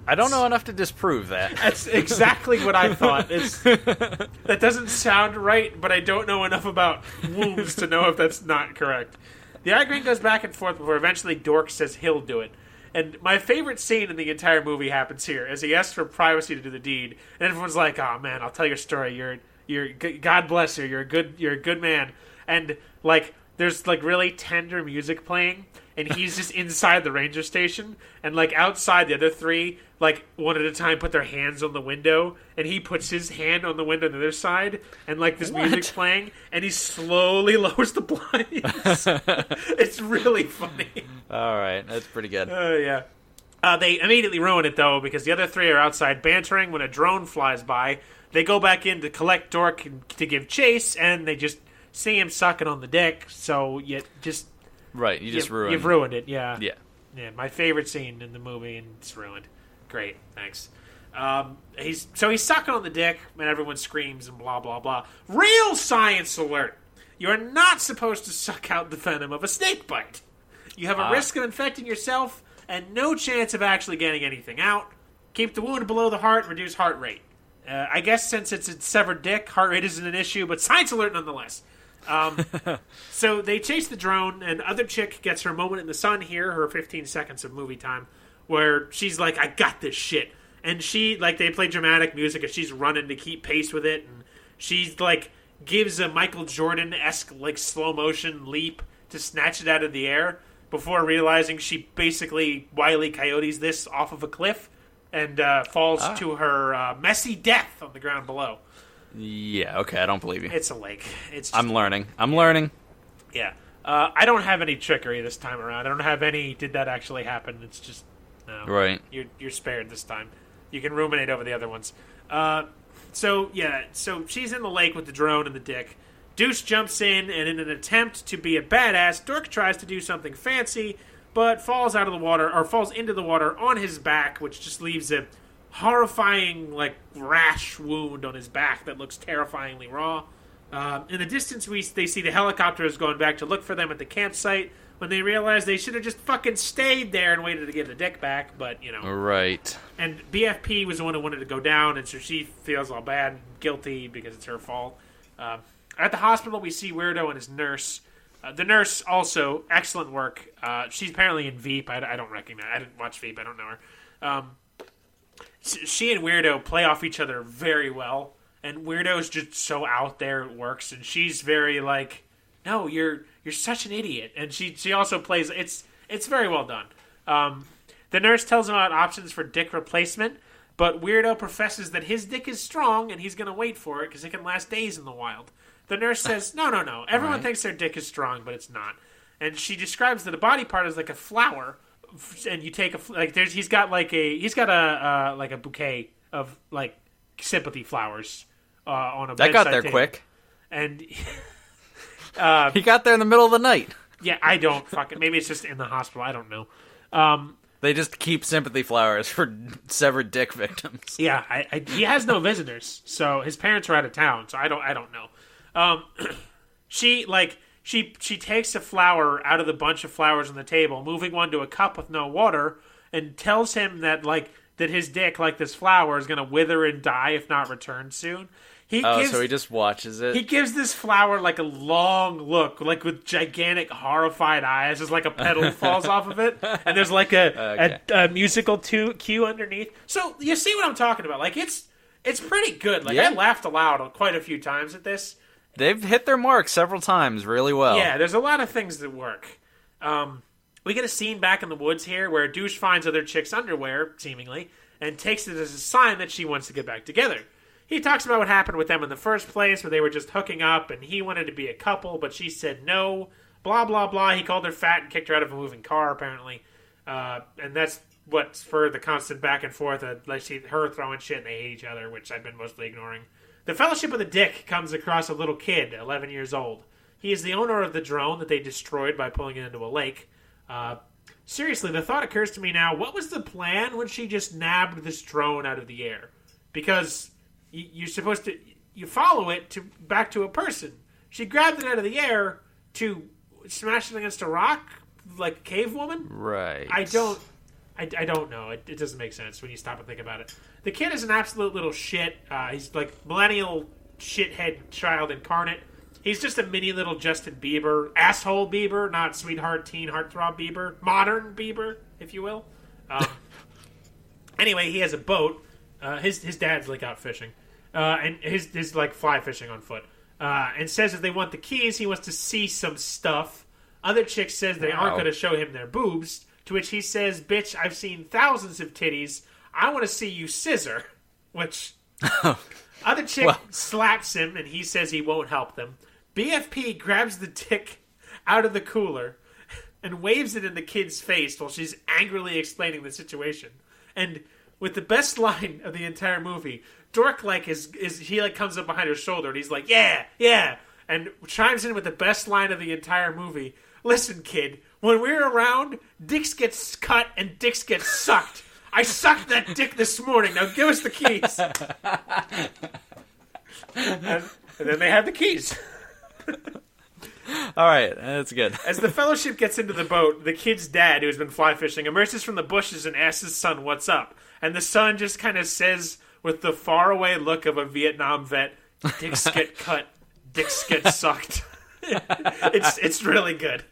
I don't know enough to disprove that. That's exactly what I thought. That doesn't sound right, but I don't know enough about wombs to know if that's not correct. The argument goes back and forth before eventually Dork says he'll do it. And my favorite scene in the entire movie happens here, as he asks for privacy to do the deed, and everyone's like, "Oh man, I'll tell your story. You're God bless you. You're a good man." And like, there's like really tender music playing, and he's just inside the ranger station, and like outside the other three, like one at a time, put their hands on the window, and he puts his hand on the window on the other side, and like this music's playing, and he slowly lowers the blinds. It's really funny. All right, that's pretty good. Yeah. They immediately ruin it, though, because the other three are outside bantering when a drone flies by. They go back in to collect Dork to give chase, and they just see him sucking on the dick, so you just... Right, you've ruined it, yeah. Yeah. Yeah, my favorite scene in the movie, and it's ruined. Great, thanks. He's sucking on the dick, and everyone screams and blah, blah, blah. Real science alert! You are not supposed to suck out the venom of a snake bite. You have a risk of infecting yourself and no chance of actually getting anything out. Keep the wound below the heart, reduce heart rate. I guess since it's a severed dick, heart rate isn't an issue, but science alert nonetheless. So they chase the drone, and other chick gets her moment in the sun here, her 15 seconds of movie time, where she's like, I got this shit. And she, like, they play dramatic music as she's running to keep pace with it, and she's, like, gives a Michael Jordan-esque, like, slow-motion leap to snatch it out of the air before realizing she basically Wile E. Coyotes this off of a cliff and falls to her messy death on the ground below. Yeah, okay, I don't believe you. It's a lake. I'm learning. Yeah. I don't have any trickery this time around. I don't have any, did that actually happen? It's just, no. Right. You're spared this time. You can ruminate over the other ones. So she's in the lake with the drone and the dick. Deuce jumps in, and in an attempt to be a badass, Dirk tries to do something fancy, but falls into the water on his back, which just leaves a horrifying, like, rash wound on his back that looks terrifyingly raw. In the distance, they see the helicopters going back to look for them at the campsite when they realize they should have just fucking stayed there and waited to get the dick back, but, you know. Right. And BFP was the one who wanted to go down, and so she feels all bad and guilty because it's her fault. At the hospital, we see Weirdo and his nurse. The nurse also, excellent work. She's apparently in Veep. I don't recognize. I didn't watch Veep. I don't know her. She and Weirdo play off each other very well, and Weirdo's just so out there it works, and she's very like, no, you're such an idiot, and she also plays. It's very well done. The nurse tells him about options for dick replacement, but Weirdo professes that his dick is strong and he's going to wait for it because it can last days in the wild. The nurse says, no. Everyone thinks their dick is strong, but it's not. And she describes that a body part is like a flower, and you take he's got a bouquet of like sympathy flowers on a. That got there quick, and he got there in the middle of the night. Yeah, I don't fucking. Maybe it's just in the hospital. I don't know. They just keep sympathy flowers for severed dick victims. Yeah, he has no visitors, so his parents are out of town. So I don't know. She takes a flower out of the bunch of flowers on the table, moving one to a cup with no water, and tells him that his dick, like this flower, is gonna wither and die if not returned soon. So he just watches it. He gives this flower like a long look, like with gigantic, horrified eyes, as like a petal falls off of it, and there's like a musical cue underneath. So you see what I'm talking about? Like it's pretty good. Like I laughed aloud quite a few times at this. they've hit their mark several times really well. Yeah, there's a lot of things that work. We get a scene back in the woods here where Douche finds other chick's underwear, seemingly, and takes it as a sign that she wants to get back together. He talks about what happened with them in the first place, where they were just hooking up, and he wanted to be a couple, but she said no, blah, blah, blah. He called her fat and kicked her out of a moving car, apparently. And that's what spurred the constant back and forth, her throwing shit and they hate each other, which I've been mostly ignoring. The Fellowship of the Dick comes across a little kid, 11 years old. He is the owner of the drone that they destroyed by pulling it into a lake. Seriously, the thought occurs to me now, what was the plan when she just nabbed this drone out of the air? Because you're supposed to... You follow it back to a person. She grabbed it out of the air to smash it against a rock like a cave woman? Right. I don't know. It doesn't make sense when you stop and think about it. The kid is an absolute little shit. He's like millennial shithead child incarnate. He's just a mini little Justin Bieber. Asshole Bieber, not sweetheart teen heartthrob Bieber. Modern Bieber, if you will. Anyway, he has a boat. His dad's like out fishing. And his like fly fishing on foot. And says if they want the keys, he wants to see some stuff. Other chick says they aren't going to show him their boobs. To which he says, bitch, I've seen thousands of titties. I want to see you scissor. Which other chick slaps him, and he says he won't help them. BFP grabs the dick out of the cooler and waves it in the kid's face while she's angrily explaining the situation. And with the best line of the entire movie, Dork he comes up behind her shoulder and he's like, yeah, yeah, and chimes in with the best line of the entire movie. Listen, kid, when we're around, dicks get cut and dicks get sucked. I sucked that dick this morning. Now give us the keys. and then they have the keys. All right, that's good. As the Fellowship gets into the boat, the kid's dad, who's been fly fishing, emerges from the bushes and asks his son what's up. And the son just kind of says, with the faraway look of a Vietnam vet, dicks get cut, dicks get sucked. It's really good.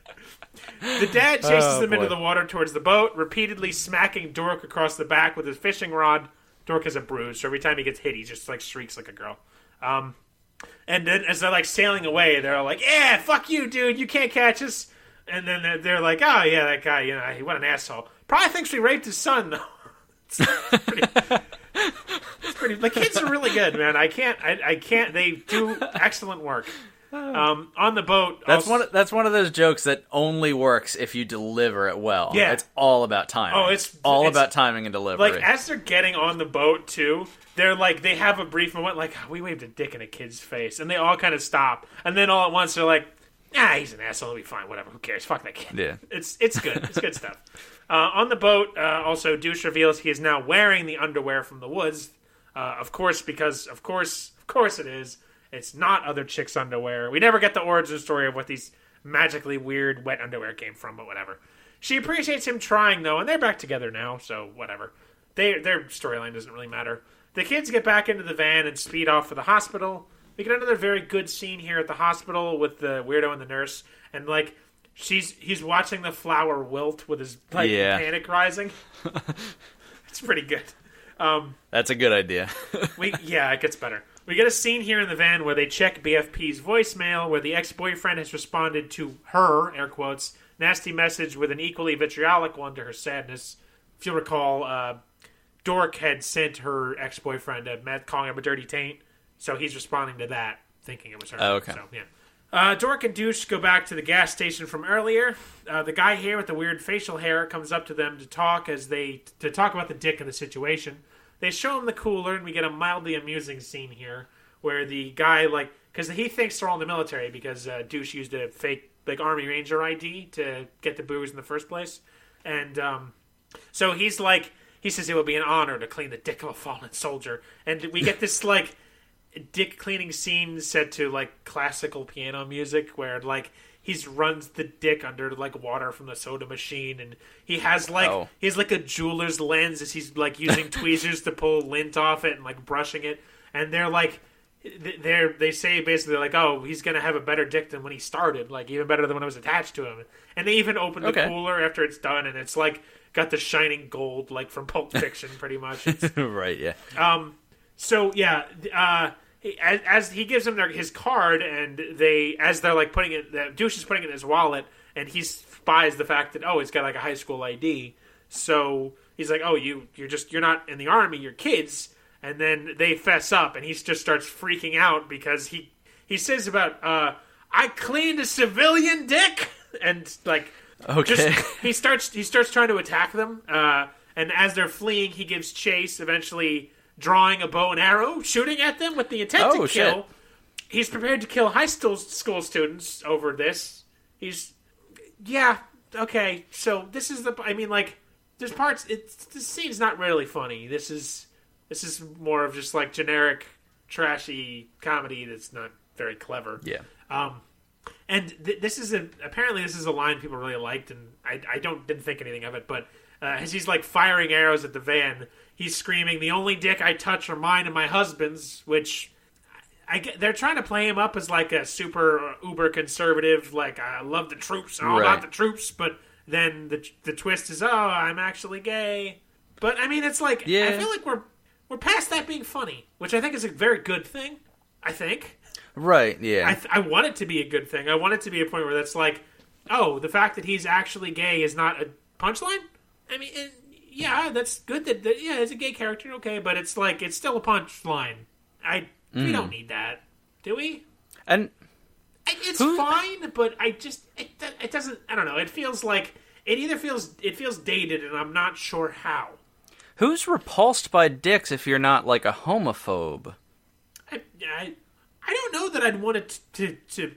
The dad chases them into the water towards the boat, repeatedly smacking Dork across the back with his fishing rod. Dork has a bruise, so every time he gets hit, he just like shrieks like a girl. And then as they're like sailing away, they're all like, yeah, fuck you, dude, you can't catch us. And then they're like, oh yeah, that guy, what an asshole. Probably thinks we raped his son, though. It's pretty, the kids are really good, man. I can't, they do excellent work. On the boat, that's one of those jokes that only works if you deliver it well. Yeah, it's all about timing. Oh, it's about timing and delivery. Like as they're getting on the boat too, they're like they have a brief moment, like we waved a dick in a kid's face, and they all kind of stop, and then all at once they're like, he's an asshole, he'll be fine, whatever, who cares, fuck that kid. Yeah, it's good, it's good stuff. On the boat, also Douche reveals he is now wearing the underwear from the woods, of course it is. It's not other chicks' underwear. We never get the origin story of what these magically weird wet underwear came from, but whatever. She appreciates him trying, though, and they're back together now, so whatever. Their storyline doesn't really matter. The kids get back into the van and speed off for the hospital. We get another very good scene here at the hospital with the weirdo and the nurse, and, like, he's watching the flower wilt with his, panic rising. It's pretty good. That's a good idea. It gets better. We get a scene here in the van where they check BFP's voicemail, where the ex-boyfriend has responded to her, air quotes, nasty message with an equally vitriolic one to her sadness. If you'll recall, Dork had sent her ex-boyfriend calling him a dirty taint, so he's responding to that, thinking it was her. Oh, okay. So, yeah. Dork and Douche go back to the gas station from earlier. The guy here with the weird facial hair comes up to them to talk about the dick and the situation. They show him the cooler, and we get a mildly amusing scene here where the guy, because he thinks they're all in the military because Douche used a fake, Army Ranger ID to get the booze in the first place. And so he says it would be an honor to clean the dick of a fallen soldier. And we get this, dick cleaning scene set to, classical piano music where, he runs the dick under water from the soda machine, and he has a jeweler's lens as he's using tweezers to pull lint off it and brushing it. And they say basically oh, he's gonna have a better dick than when he started, even better than when it was attached to him. And they even open the cooler after it's done, and it's got the shining gold from Pulp Fiction, pretty much. Right? Yeah. as he gives him his card, and as they're like putting it, the douche is putting it in his wallet, and he spies the fact that he's got like a high school ID, so he's like, you're not in the army, you're kids, and then they fess up, and he just starts freaking out because he says about I cleaned a civilian dick, and like he starts trying to attack them, and as they're fleeing, he gives chase, eventually drawing a bow and arrow, shooting at them with the intent to kill. Shit. He's prepared to kill high school students over this. Okay, so this is there's parts, this scene's not really funny. This is more of just like generic, trashy comedy that's not very clever. Yeah. And this is apparently this is a line people really liked, and I didn't think anything of it, but as he's like firing arrows at the van, he's screaming, "The only dick I touch are mine and my husband's," which they're trying to play him up as like a super uber conservative, like I love the troops, all about the troops, but then the twist is, I'm actually gay. But I mean, it's like I feel like we're past that being funny, which I think is a very good thing. I think. Right. Yeah. I want it to be a good thing. I want it to be a point where that's like, the fact that he's actually gay is not a punchline. I mean, that's good. That it's a gay character, okay, but it's like it's still a punchline. We don't need that, do we? And it's fine, but it doesn't. I don't know. It feels like it feels dated, and I'm not sure how. Who's repulsed by dicks if you're not like a homophobe? I don't know that I'd want it to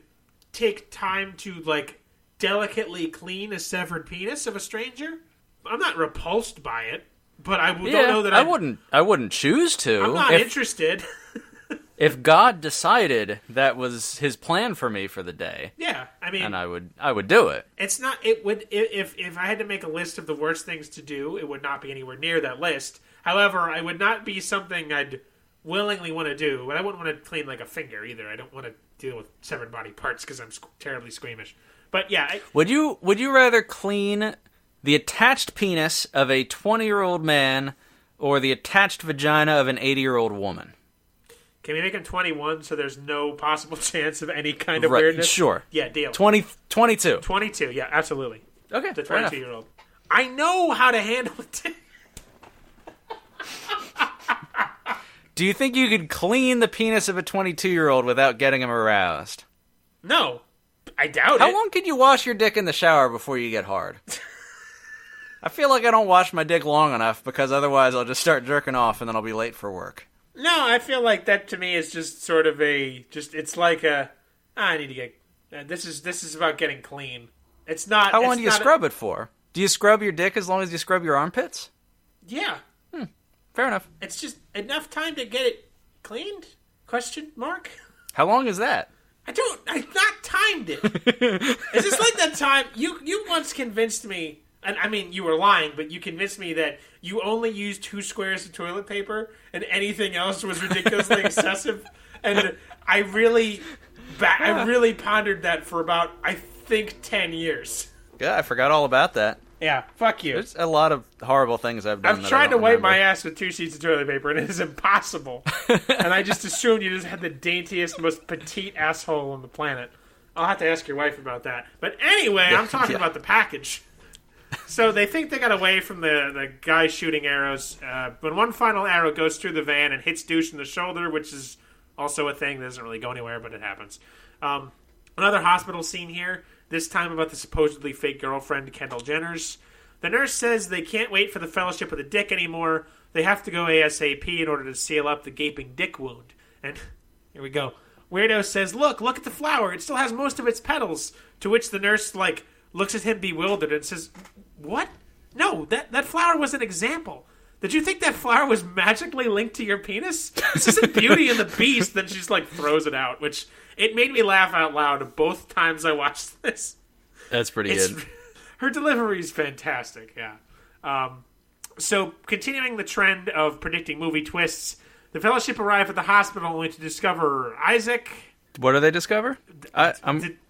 take time to like delicately clean a severed penis of a stranger. I'm not repulsed by it, but don't know that I wouldn't choose to. I'm not interested. If God decided that was his plan for me for the day, I mean, and I would do it. It's not. It would if I had to make a list of the worst things to do, it would not be anywhere near that list. However, it would not be something I'd willingly want to do, but I wouldn't want to clean like a finger either. I don't want to deal with severed body parts because I'm terribly squeamish. But yeah, would you rather clean the attached penis of a 20-year-old man or the attached vagina of an 80-year-old woman? Can we make him 21 so there's no possible chance of any kind of weirdness? Sure. Yeah, deal. 22. 22, yeah, absolutely. Okay, the 22-year-old. I know how to handle it. Do you think you could clean the penis of a 22-year-old without getting him aroused? No. I doubt it. How long can you wash your dick in the shower before you get hard? I feel like I don't wash my dick long enough because otherwise I'll just start jerking off and then I'll be late for work. No, I feel like that to me is just sort of it's like I need to get, this is about getting clean. It's not. How long do you scrub it for? Do you scrub your dick as long as you scrub your armpits? Yeah. Fair enough. It's just enough time to get it cleaned? Question mark? How long is that? I've not timed it. Is this like that time, you once convinced me, and I mean, you were lying, but you convinced me that you only used 2 squares of toilet paper and anything else was ridiculously excessive. And I really pondered that for about, I think, 10 years. Yeah, I forgot all about that. Yeah, fuck you. There's a lot of horrible things I've done. I've tried to wipe my ass with 2 sheets of toilet paper, and it is impossible. And I just assumed you just had the daintiest, most petite asshole on the planet. I'll have to ask your wife about that. But anyway, I'm talking about the package. So they think they got away from the guy shooting arrows. But one final arrow goes through the van and hits Douche in the shoulder, which is also a thing that doesn't really go anywhere, but it happens. Another hospital scene here. This time about the supposedly fake girlfriend, Kendall Jenner's. The nurse says they can't wait for the fellowship of the dick anymore. They have to go ASAP in order to seal up the gaping dick wound. And here we go. Weirdo says, look at the flower. It still has most of its petals. To which the nurse, looks at him bewildered and says, what? No, that flower was an example. Did you think that flower was magically linked to your penis? This isn't Beauty and the Beast. Then she just, throws it out, which... It made me laugh out loud both times I watched this. That's pretty good. Her delivery is fantastic, yeah. So, continuing the trend of predicting movie twists, the Fellowship arrive at the hospital only to discover Isaac... What do they discover?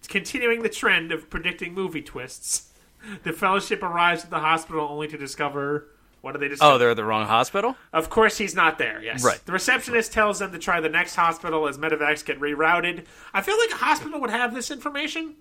Continuing the trend of predicting movie twists, the Fellowship arrives at the hospital only to discover... What do they discover? Oh, they're at the wrong hospital? Of course he's not there, yes. Right. The receptionist tells them to try the next hospital as medevacs get rerouted. I feel like a hospital would have this information.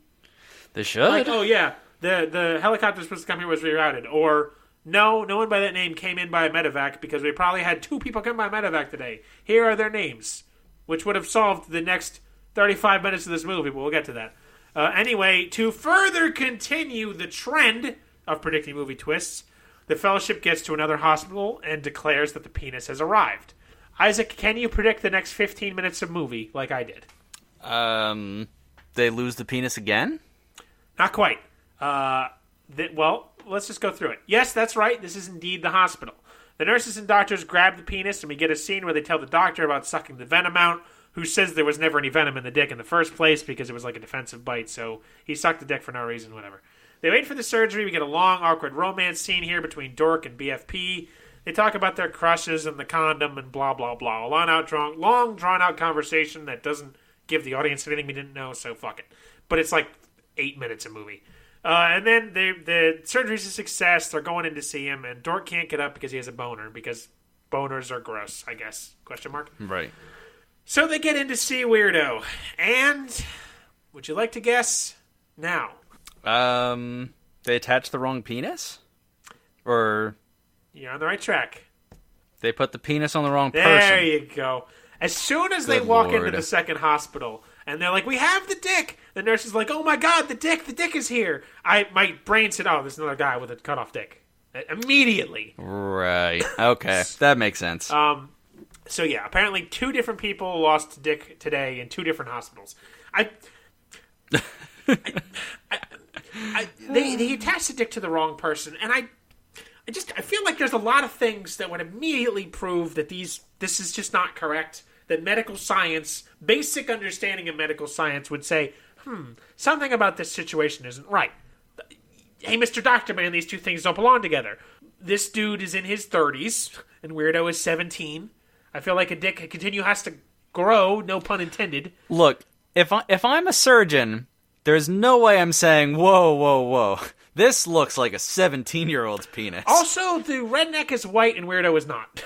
They should. Like, oh yeah, the helicopter supposed to come here was rerouted. Or, no one by that name came in by a medevac because we probably had 2 people come by medevac today. Here are their names. Which would have solved the next 35 minutes of this movie, but we'll get to that. Anyway, to further continue the trend of predicting movie twists, the Fellowship gets to another hospital and declares that the penis has arrived. Isaac, can you predict the next 15 minutes of movie like I did? They lose the penis again? Not quite. Well, let's just go through it. Yes, that's right. This is indeed the hospital. The nurses and doctors grab the penis, and we get a scene where they tell the doctor about sucking the venom out, who says there was never any venom in the dick in the first place because it was like a defensive bite, so he sucked the dick for no reason, whatever. They wait for the surgery. We get a long, awkward romance scene here between Dork and BFP. They talk about their crushes and the condom and blah, blah, blah. A long, drawn-out conversation that doesn't give the audience anything we didn't know, so fuck it. But it's like 8 minutes of movie. And then the surgery's a success. They're going in to see him, and Dork can't get up because he has a boner, because boners are gross, I guess. Question mark? Right. So they get in to see Weirdo. And, would you like to guess? Now. They attached the wrong penis? Or... You're on the right track. They put the penis on the wrong person. There you go. As soon as they walk into the second hospital, and they're like, we have the dick, the nurse is like, oh my god, the dick is here. My brain said, oh, there's another guy with a cut off dick. Immediately. Right. Okay. That makes sense. So yeah, apparently 2 different people lost dick today in 2 different hospitals. They attached the dick to the wrong person, and I feel like there's a lot of things that would immediately prove that this is just not correct. That medical science, basic understanding of medical science would say, something about this situation isn't right. Hey, Mr. Doctor Man, these 2 things don't belong together. This dude is in his 30s, and Weirdo is 17. I feel like a dick has to grow, no pun intended. Look, if I'm a surgeon, there's no way I'm saying, whoa. This looks like a 17-year-old's penis. Also, the redneck is white and Weirdo is not.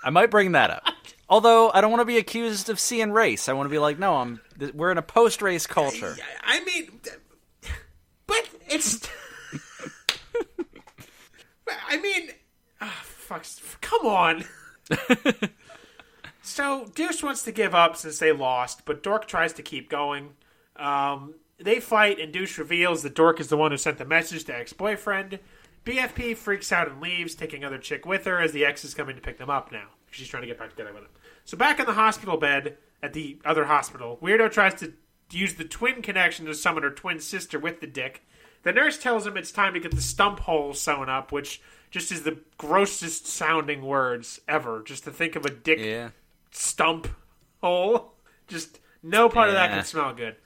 I might bring that up. Although, I don't want to be accused of seeing race. I want to be like, no, we're in a post-race culture. I mean, but it's... I mean, fuck, come on. So, Deuce wants to give up since they lost, but Dork tries to keep going. They fight, and Deuce reveals that Dork is the one who sent the message to ex-boyfriend. BFP freaks out and leaves, taking other chick with her as the ex is coming to pick them up now. She's trying to get back together with him. So back in the hospital bed at the other hospital, Weirdo tries to use the twin connection to summon her twin sister with the dick. The nurse tells him it's time to get the stump hole sewn up, which just is the grossest sounding words ever. Just to think of a dick stump hole. Just no part of that can smell good.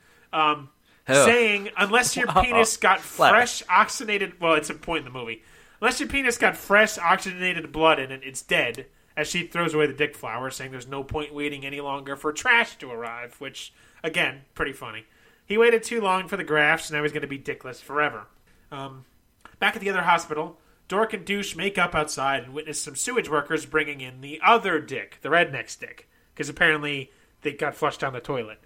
Saying, unless your penis got fresh oxygenated... Well, it's a point in the movie. Unless your penis got fresh oxygenated blood in it, it's dead. As she throws away the dick flower, saying there's no point waiting any longer for trash to arrive. Which, again, pretty funny. He waited too long for the grafts, and now he's going to be dickless forever. Back at the other hospital, Dork and Douche make up outside and witness some sewage workers bringing in the other dick, the redneck's dick. Because apparently they got flushed down the toilet.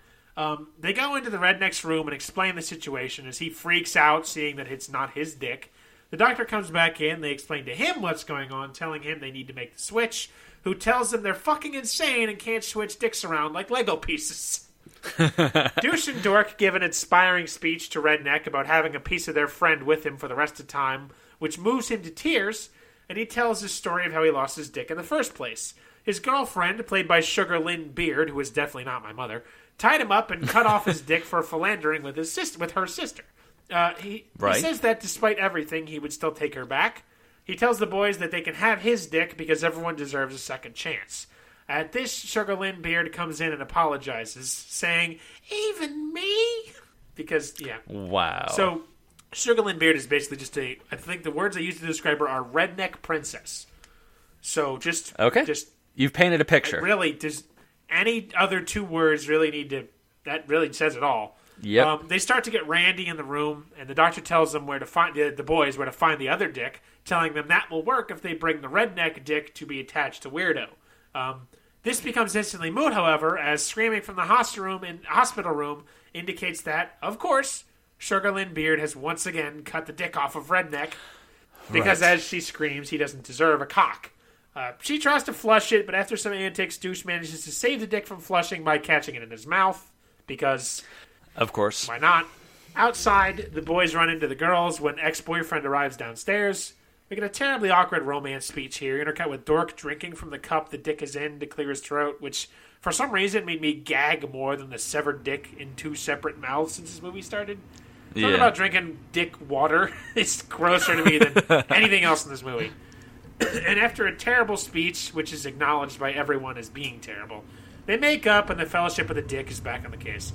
They go into the redneck's room and explain the situation as he freaks out, seeing that it's not his dick. The doctor comes back in. They explain to him what's going on, telling him they need to make the switch, who tells them they're fucking insane and can't switch dicks around like Lego pieces. Douche and Dork give an inspiring speech to Redneck about having a piece of their friend with him for the rest of time, which moves him to tears, and he tells his story of how he lost his dick in the first place. His girlfriend, played by Sugar Lynn Beard, who is definitely not my mother, tied him up and cut off his dick for philandering with her sister. He says that despite everything, he would still take her back. He tells the boys that they can have his dick because everyone deserves a second chance. At this, Sugar Lynn Beard comes in and apologizes, saying, "Even me?" Because, yeah. Wow. So, Sugar Lynn Beard is basically just I think the words I use to describe her are redneck princess. So, just... Okay. You've painted a picture. Really, any other 2 words really need to... That really says it all. Yep. They start to get randy in the room, and the doctor tells them where to find the boys where to find the other dick, telling them that will work if they bring the redneck dick to be attached to Weirdo. This becomes instantly moot, however, as screaming from the hospital room indicates that, of course, Sugar Lynn Beard has once again cut the dick off of Redneck, because as she screams, he doesn't deserve a cock. She tries to flush it, but after some antics, Douche manages to save the dick from flushing by catching it in his mouth, because... Of course. Why not? Outside, the boys run into the girls when ex-boyfriend arrives downstairs. We get a terribly awkward romance speech here, intercut with Dork drinking from the cup the dick is in to clear his throat, which, for some reason, made me gag more than the severed dick in two separate mouths since this movie started. Something about drinking dick water is grosser to me than anything else in this movie. And after a terrible speech, which is acknowledged by everyone as being terrible, they make up and the Fellowship of the Dick is back on the case.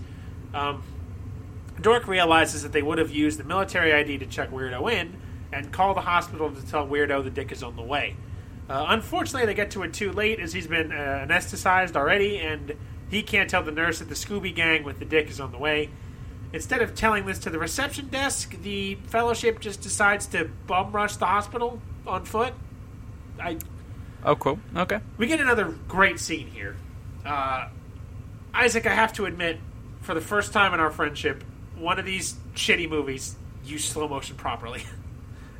Dork realizes that they would have used the military ID to check Weirdo in and call the hospital to tell Weirdo the dick is on the way. Unfortunately, they get to it too late as he's been anesthetized already, and he can't tell the nurse that the Scooby Gang with the dick is on the way. Instead of telling this to the reception desk, the Fellowship just decides to bum rush the hospital on foot. Oh, cool. Okay. We get another great scene here. Isaac, I have to admit, for the first time in our friendship, one of these shitty movies used slow motion properly.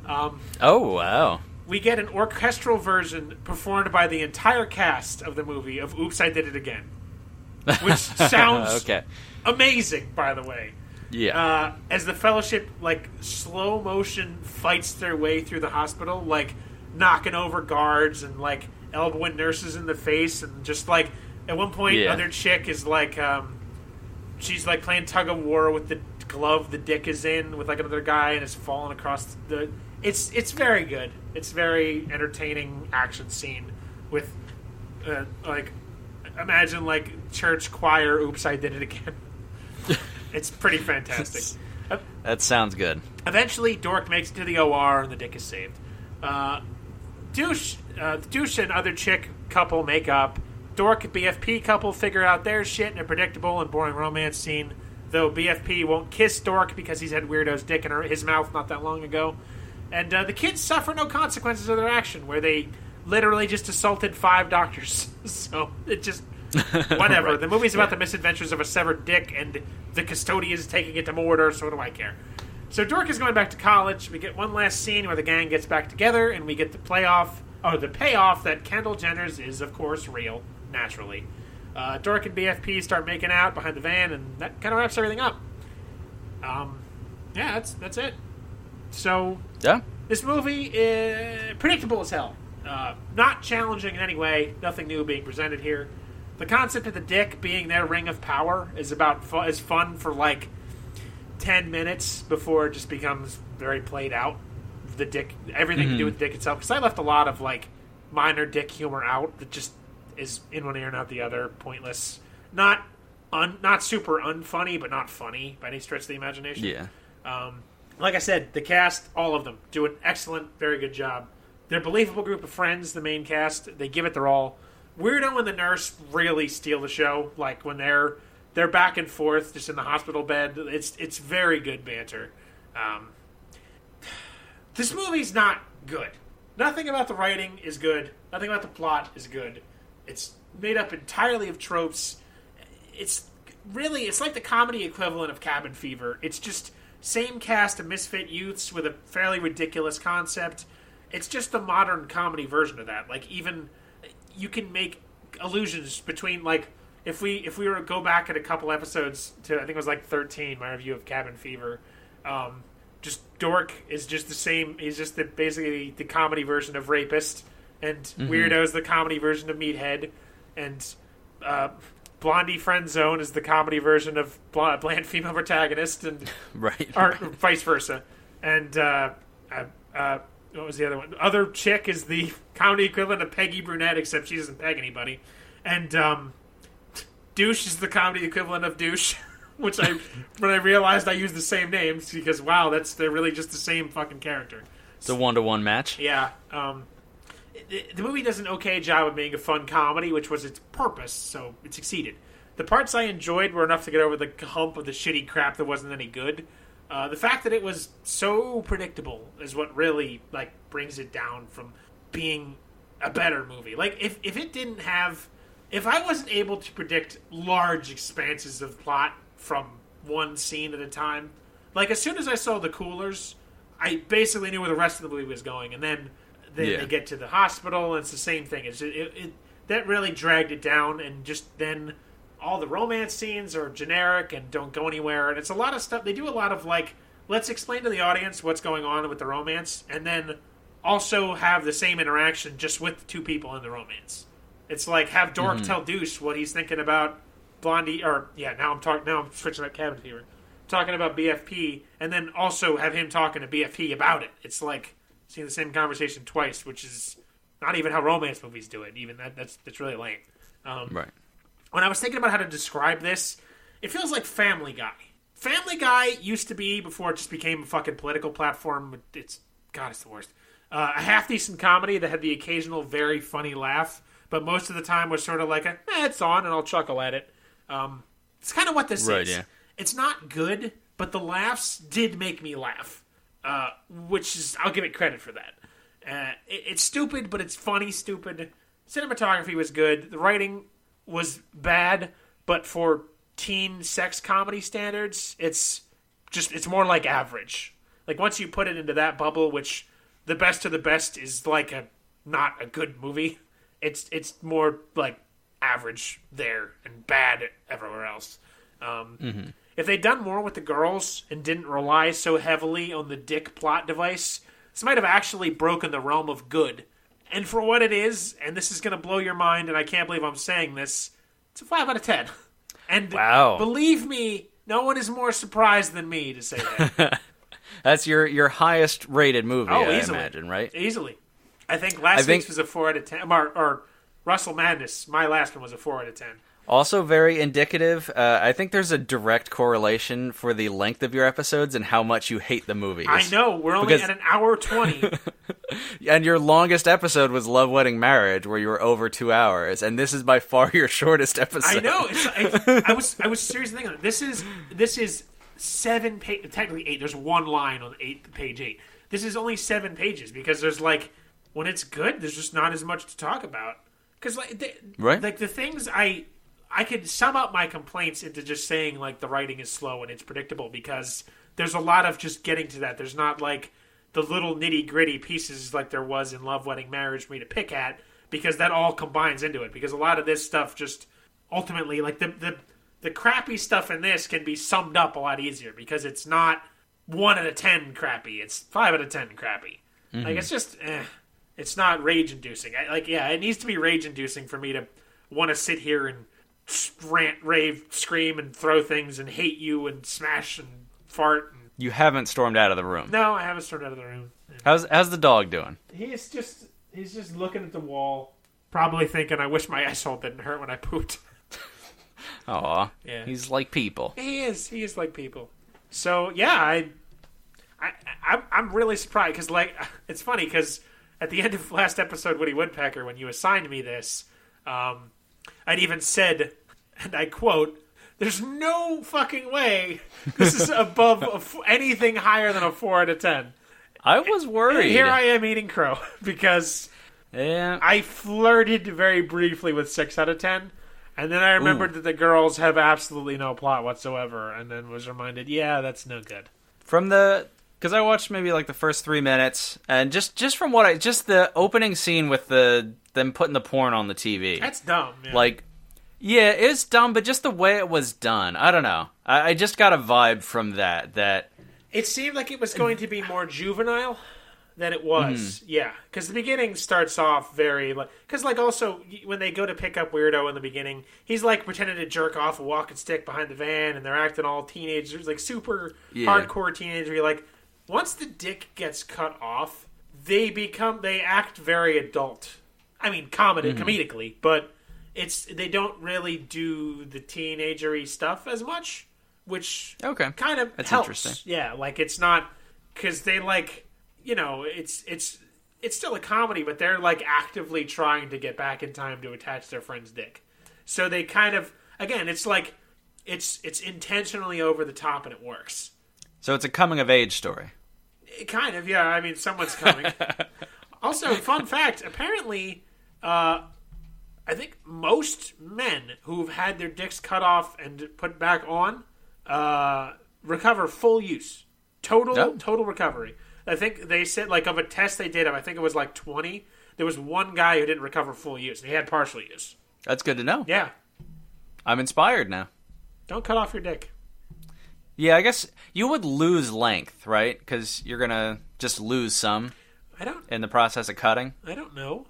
Oh, wow. We get an orchestral version performed by the entire cast of the movie of Oops, I Did It Again. Which sounds amazing, by the way. Yeah. As the Fellowship, slow motion fights their way through the hospital, knocking over guards and, elbowing nurses in the face. And just, at one point, other chick is, she's, playing tug-of-war with the glove the dick is in with, another guy and is falling across the... It's very good. It's very entertaining action scene with, imagine, church choir, Oops, I Did It Again. It's pretty fantastic. That sounds good. Eventually, Dork makes it to the OR and the dick is saved. Douche and other chick couple make up. Dork BFP couple figure out their shit in a predictable and boring romance scene, though BFP won't kiss Dork because he's had Weirdo's dick in his mouth not that long ago. And the kids suffer no consequences of their action, where they literally just assaulted 5 doctors. So it just... whatever. Right. The movie's about the misadventures of a severed dick, and the custodian is taking it to Mordor, so what do I care? So Dork is going back to college. We get one last scene where the gang gets back together, and we get the payoff that Kendall Jenner's is, of course, real, naturally. Dork and BFP start making out behind the van, and that kind of wraps everything up. That's it. So, this movie is predictable as hell. Not challenging in any way. Nothing new being presented here. The concept of the dick being their ring of power is about is fun for 10 minutes before it just becomes very played out. The dick, everything to do with the dick itself. Because I left a lot of minor dick humor out that just is in one ear and out the other, pointless. Not super unfunny, but not funny by any stretch of the imagination. Yeah. Like I said, the cast, all of them, do an excellent, very good job. They're a believable group of friends, the main cast. They give it their all. Weirdo and the nurse really steal the show. When they're back and forth just in the hospital bed, it's very good banter. This movie's not good. Nothing about the writing is good. Nothing about the plot is good. It's made up entirely of tropes. It's like the comedy equivalent of Cabin Fever. It's just same cast of misfit youths with a fairly ridiculous concept. It's just the modern comedy version of that. Even you can make allusions between if we were to go back at a couple episodes to, I think it was 13, my review of Cabin Fever. Just Dork is just the same. He's just basically the comedy version of Rapist, and Weirdo's the comedy version of Meathead, and Blondie Friend Zone is the comedy version of Bland Female Protagonist, and or vice versa. And what was the other one? Other Chick is the comedy equivalent of Peggy Brunette, except she doesn't peg anybody. And Douche is the comedy equivalent of Douche, which when I realized I used the same names, because wow, they're really just the same fucking character. It's a 1-to-1 match. Yeah. The movie does an okay job of being a fun comedy, which was its purpose, so it succeeded. The parts I enjoyed were enough to get over the hump of the shitty crap that wasn't any good. The fact that it was so predictable is what really like brings it down from being a better movie. Like if it didn't have, if I wasn't able to predict large expanses of plot from one scene at a time, like as soon as I saw the coolers, I basically knew where the rest of the movie was going, and then they get to the hospital, and it's the same thing. That really dragged it down, and just then all the romance scenes are generic and don't go anywhere, and it's a lot of stuff. They do a lot of like, let's explain to the audience what's going on with the romance, and then also have the same interaction just with the two people in the romance. It's like have Dork tell Deuce what he's thinking about Blondie, or now I'm switching up cabin fever, talking about BFP, and then also have him talking to BFP about it. It's like seeing the same conversation twice, which is not even how romance movies do it. Even that's really lame. Right. When I was thinking about how to describe this, it feels like Family Guy. Family Guy used to be, before it just became a fucking political platform, it's the worst. A half-decent comedy that had the occasional very funny laugh, but most of the time was sort of like it's on and I'll chuckle at it. It's kind of what this is. Yeah. It's not good, but the laughs did make me laugh, which is, I'll give it credit for that. It's stupid, but it's funny stupid. Cinematography was good. The writing was bad, but for teen sex comedy standards, it's more like average. Like once you put it into that bubble, which the best of the best is like not a good movie. It's more like average there and bad everywhere else. If they'd done more with the girls and didn't rely so heavily on the dick plot device, this might have actually broken the realm of good. And for what it is, and this is going to blow your mind, and I can't believe I'm saying this, it's a 5 out of 10. And believe me, no one is more surprised than me to say that. That's your highest rated movie, I easily. imagine, right? Easily. I think last week's was a 4 out of 10. Or Russell Madness, my last one was a 4 out of 10. Also very indicative. I think there's a direct correlation for the length of your episodes and how much you hate the movies. I know. We're only at an hour 20. And your longest episode was Love, Wedding, Marriage, where you were over 2 hours. And this is by far your shortest episode. I know. I was seriously thinking, this is 7 pages. Technically 8. There's one line on page 8. This is only 7 pages because there's like, when it's good, there's just not as much to talk about. Because like the things I could sum up my complaints into just saying like the writing is slow and it's predictable, because there's a lot of just getting to that. There's not like the little nitty gritty pieces like there was in Love, Wedding, Marriage for me to pick at, because that all combines into it. Because a lot of this stuff just ultimately, like the crappy stuff in this can be summed up a lot easier because it's not 1 out of 10 crappy. It's 5 out of 10 crappy. Mm-hmm. Like it's just it's not rage inducing. It needs to be rage inducing for me to want to sit here and rant, rave, scream, and throw things, and hate you, and smash, and fart. And... You haven't stormed out of the room. No, I haven't stormed out of the room. How's the dog doing? He's just looking at the wall, probably thinking, I wish my asshole didn't hurt when I pooped. Aw, yeah. He's like people. He is like people. So, yeah, I'm really surprised, because, like, it's funny, because at the end of last episode, Woody Woodpecker, when you assigned me this, I'd even said, and I quote, "There's no fucking way this is above anything higher than a 4 out of 10. I was worried. And here I am eating crow, because I flirted very briefly with 6 out of 10, and then I remembered that the girls have absolutely no plot whatsoever, and then was reminded, that's no good. Because I watched maybe like the first 3 minutes, and just from what just the opening scene with them putting the porn on the TV. That's dumb. Yeah. Like, yeah, it's dumb, but just the way it was done, I don't know. I just got a vibe from that. It seemed like it was going to be more juvenile than it was. Yeah, because the beginning starts off very like, because like also when they go to pick up Weirdo in the beginning, he's like pretending to jerk off a walking stick behind the van, and they're acting all teenagers, like super hardcore teenager. You're like, once the dick gets cut off, they act very adult. I mean, comedically, but they don't really do the teenagery stuff as much, which kind of That's helps. Interesting. Yeah, like it's not, because they like, it's still a comedy, but they're like actively trying to get back in time to attach their friend's dick. So they kind of, again, it's like it's intentionally over the top and it works. So it's a coming of age story. Kind of, yeah. I mean, someone's coming. Also, fun fact: apparently, I think most men who've had their dicks cut off and put back on recover full use, total recovery. I think they said, like, of a test they did, I think it was like 20. There was one guy who didn't recover full use. He had partial use. That's good to know. Yeah. I'm inspired now. Don't cut off your dick. Yeah, I guess you would lose length, right? Because you're going to just lose some in the process of cutting. I don't know.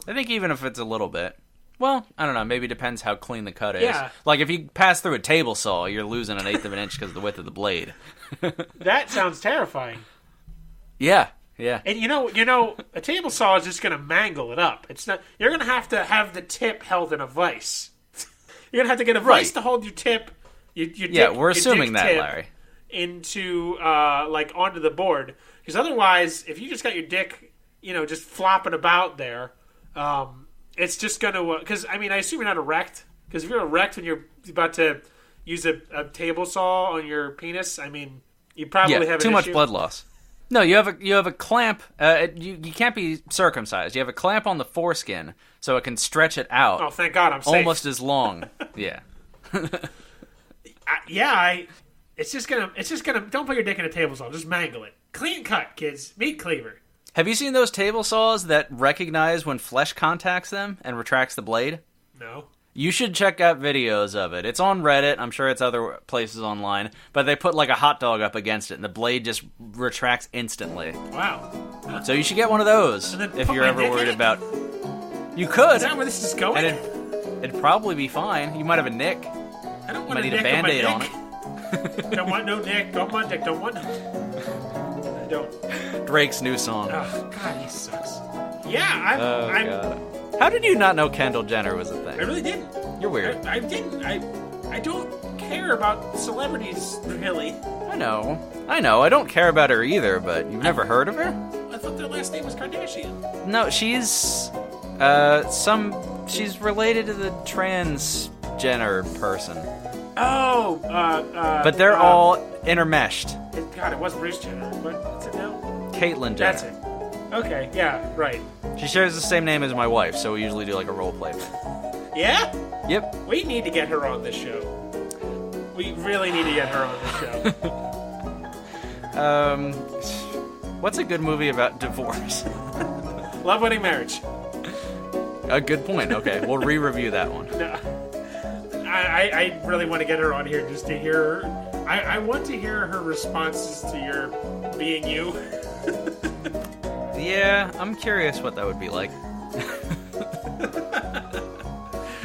I think even if it's a little bit. Well, I don't know. Maybe it depends how clean the cut is. Yeah. Like, if you pass through a table saw, you're losing 1/8 of an inch because of the width of the blade. That sounds terrifying. Yeah, yeah. And you know, a table saw is just going to mangle it up. It's not. You're going to have the tip held in a vise. You're going to have to get a vise to hold your tip. We're assuming that, Larry. Into like onto the board, because otherwise, if you just got your dick, just flopping about there, it's just going to. Because I mean, I assume you're not erect. Because if you're erect and you're about to use a table saw on your penis, I mean, you probably have too much blood loss. No, you have a clamp. You can't be circumcised. You have a clamp on the foreskin, so it can stretch it out. Oh, thank God, I'm safe. Almost as long. Yeah. It's just gonna. Don't put your dick in a table saw. Just mangle it. Clean cut, kids. Meat cleaver. Have you seen those table saws that recognize when flesh contacts them and retracts the blade? No. You should check out videos of it. It's on Reddit. I'm sure it's other places online. But they put like a hot dog up against it, and the blade just retracts instantly. Wow. So you should get one of those if you're ever worried about. You could. Is that where this is going? And it'd probably be fine. You might have a nick. I don't want a Band-Aid on it. Don't want no dick. Don't want dick. Don't want. I don't. Drake's new song. Oh God, he sucks. Yeah, I'm. God. How did you not know Kendall Jenner was a thing? I really didn't. You're weird. I didn't. I don't care about celebrities, really. I know. I don't care about her either, but you've never heard of her? I thought their last name was Kardashian. No, she's she's related to the transgender person. Oh, but they're all intermeshed. God, it was Bruce Jenner. What's it now? Caitlyn Jenner. That's it. Okay, yeah, right. She shares the same name as my wife, so we usually do like a role play. Yeah? Yep. We need to get her on this show. We really need to get her on this show. What's a good movie about divorce? Love, Wedding, Marriage. A good point. Okay, we'll re-review that one. No. I really want to get her on here just to hear her. I want to hear her responses to your being you. Yeah, I'm curious what that would be like.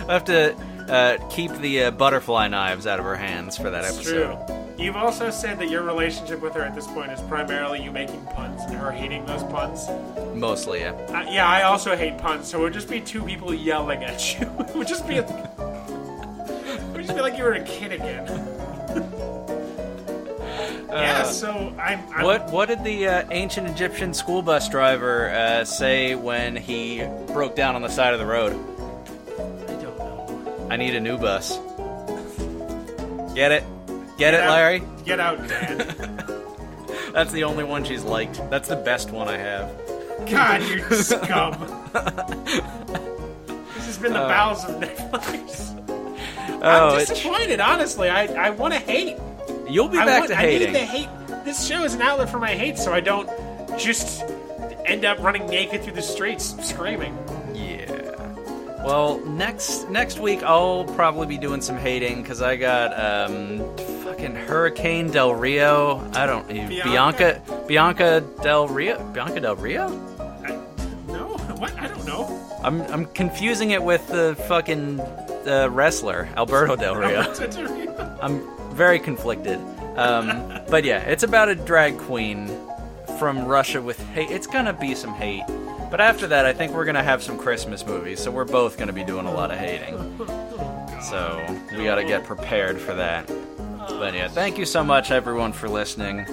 I'll have to keep the butterfly knives out of her hands for that episode. True. You've also said that your relationship with her at this point is primarily you making puns and her hating those puns. Mostly, yeah. Yeah, I also hate puns, so it would just be two people yelling at you. It would just be like you were a kid again. Yeah, so I'm... What did the ancient Egyptian school bus driver say when he broke down on the side of the road? I don't know. I need a new bus. Get it? Get it, Larry? Get out, Dan. That's the only one she's liked. That's the best one I have. God, you're scum. This has been the bowels of Netflix. I'm disappointed, honestly. I want to hate. You'll be back to hating. I need to hate. This show is an outlet for my hate, so I don't just end up running naked through the streets screaming. Yeah. Well, next week I'll probably be doing some hating because I got fucking Hurricane Del Rio. I don't Bianca Del Rio. Bianca Del Rio? No, what? I don't know. I'm confusing it with the fucking wrestler Alberto Del Rio. I'm very conflicted. But yeah, it's about a drag queen from Russia with hate. It's gonna be some hate. But after that, I think we're gonna have some Christmas movies, so we're both gonna be doing a lot of hating. So we gotta get prepared for that. But yeah, thank you so much, everyone, for listening.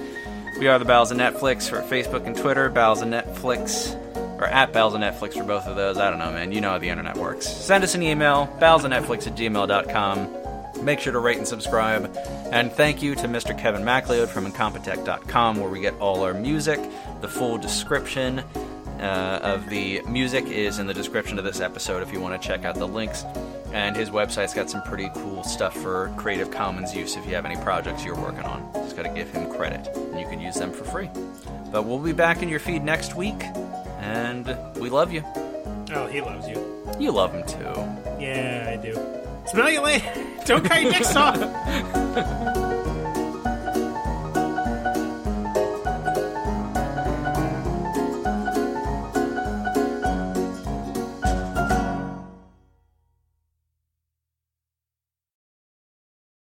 We are the Bowels of Netflix for Facebook and Twitter, Bowels of Netflix, or at Bowels of Netflix for both of those. I don't know, man. You know how the internet works. Send us an email, bowelsofnetflix@gmail.com. Make sure to rate and subscribe. And thank you to Mr. Kevin MacLeod from Incompetech.com, where we get all our music. The full description of the music is in the description of this episode if you want to check out the links. And his website's got some pretty cool stuff for Creative Commons use if you have any projects you're working on. Just got to give him credit, and you can use them for free. But we'll be back in your feed next week, and we love you. Oh, he loves you. You love him too. Yeah, I do. Smell you later. Don't cut your dicks off.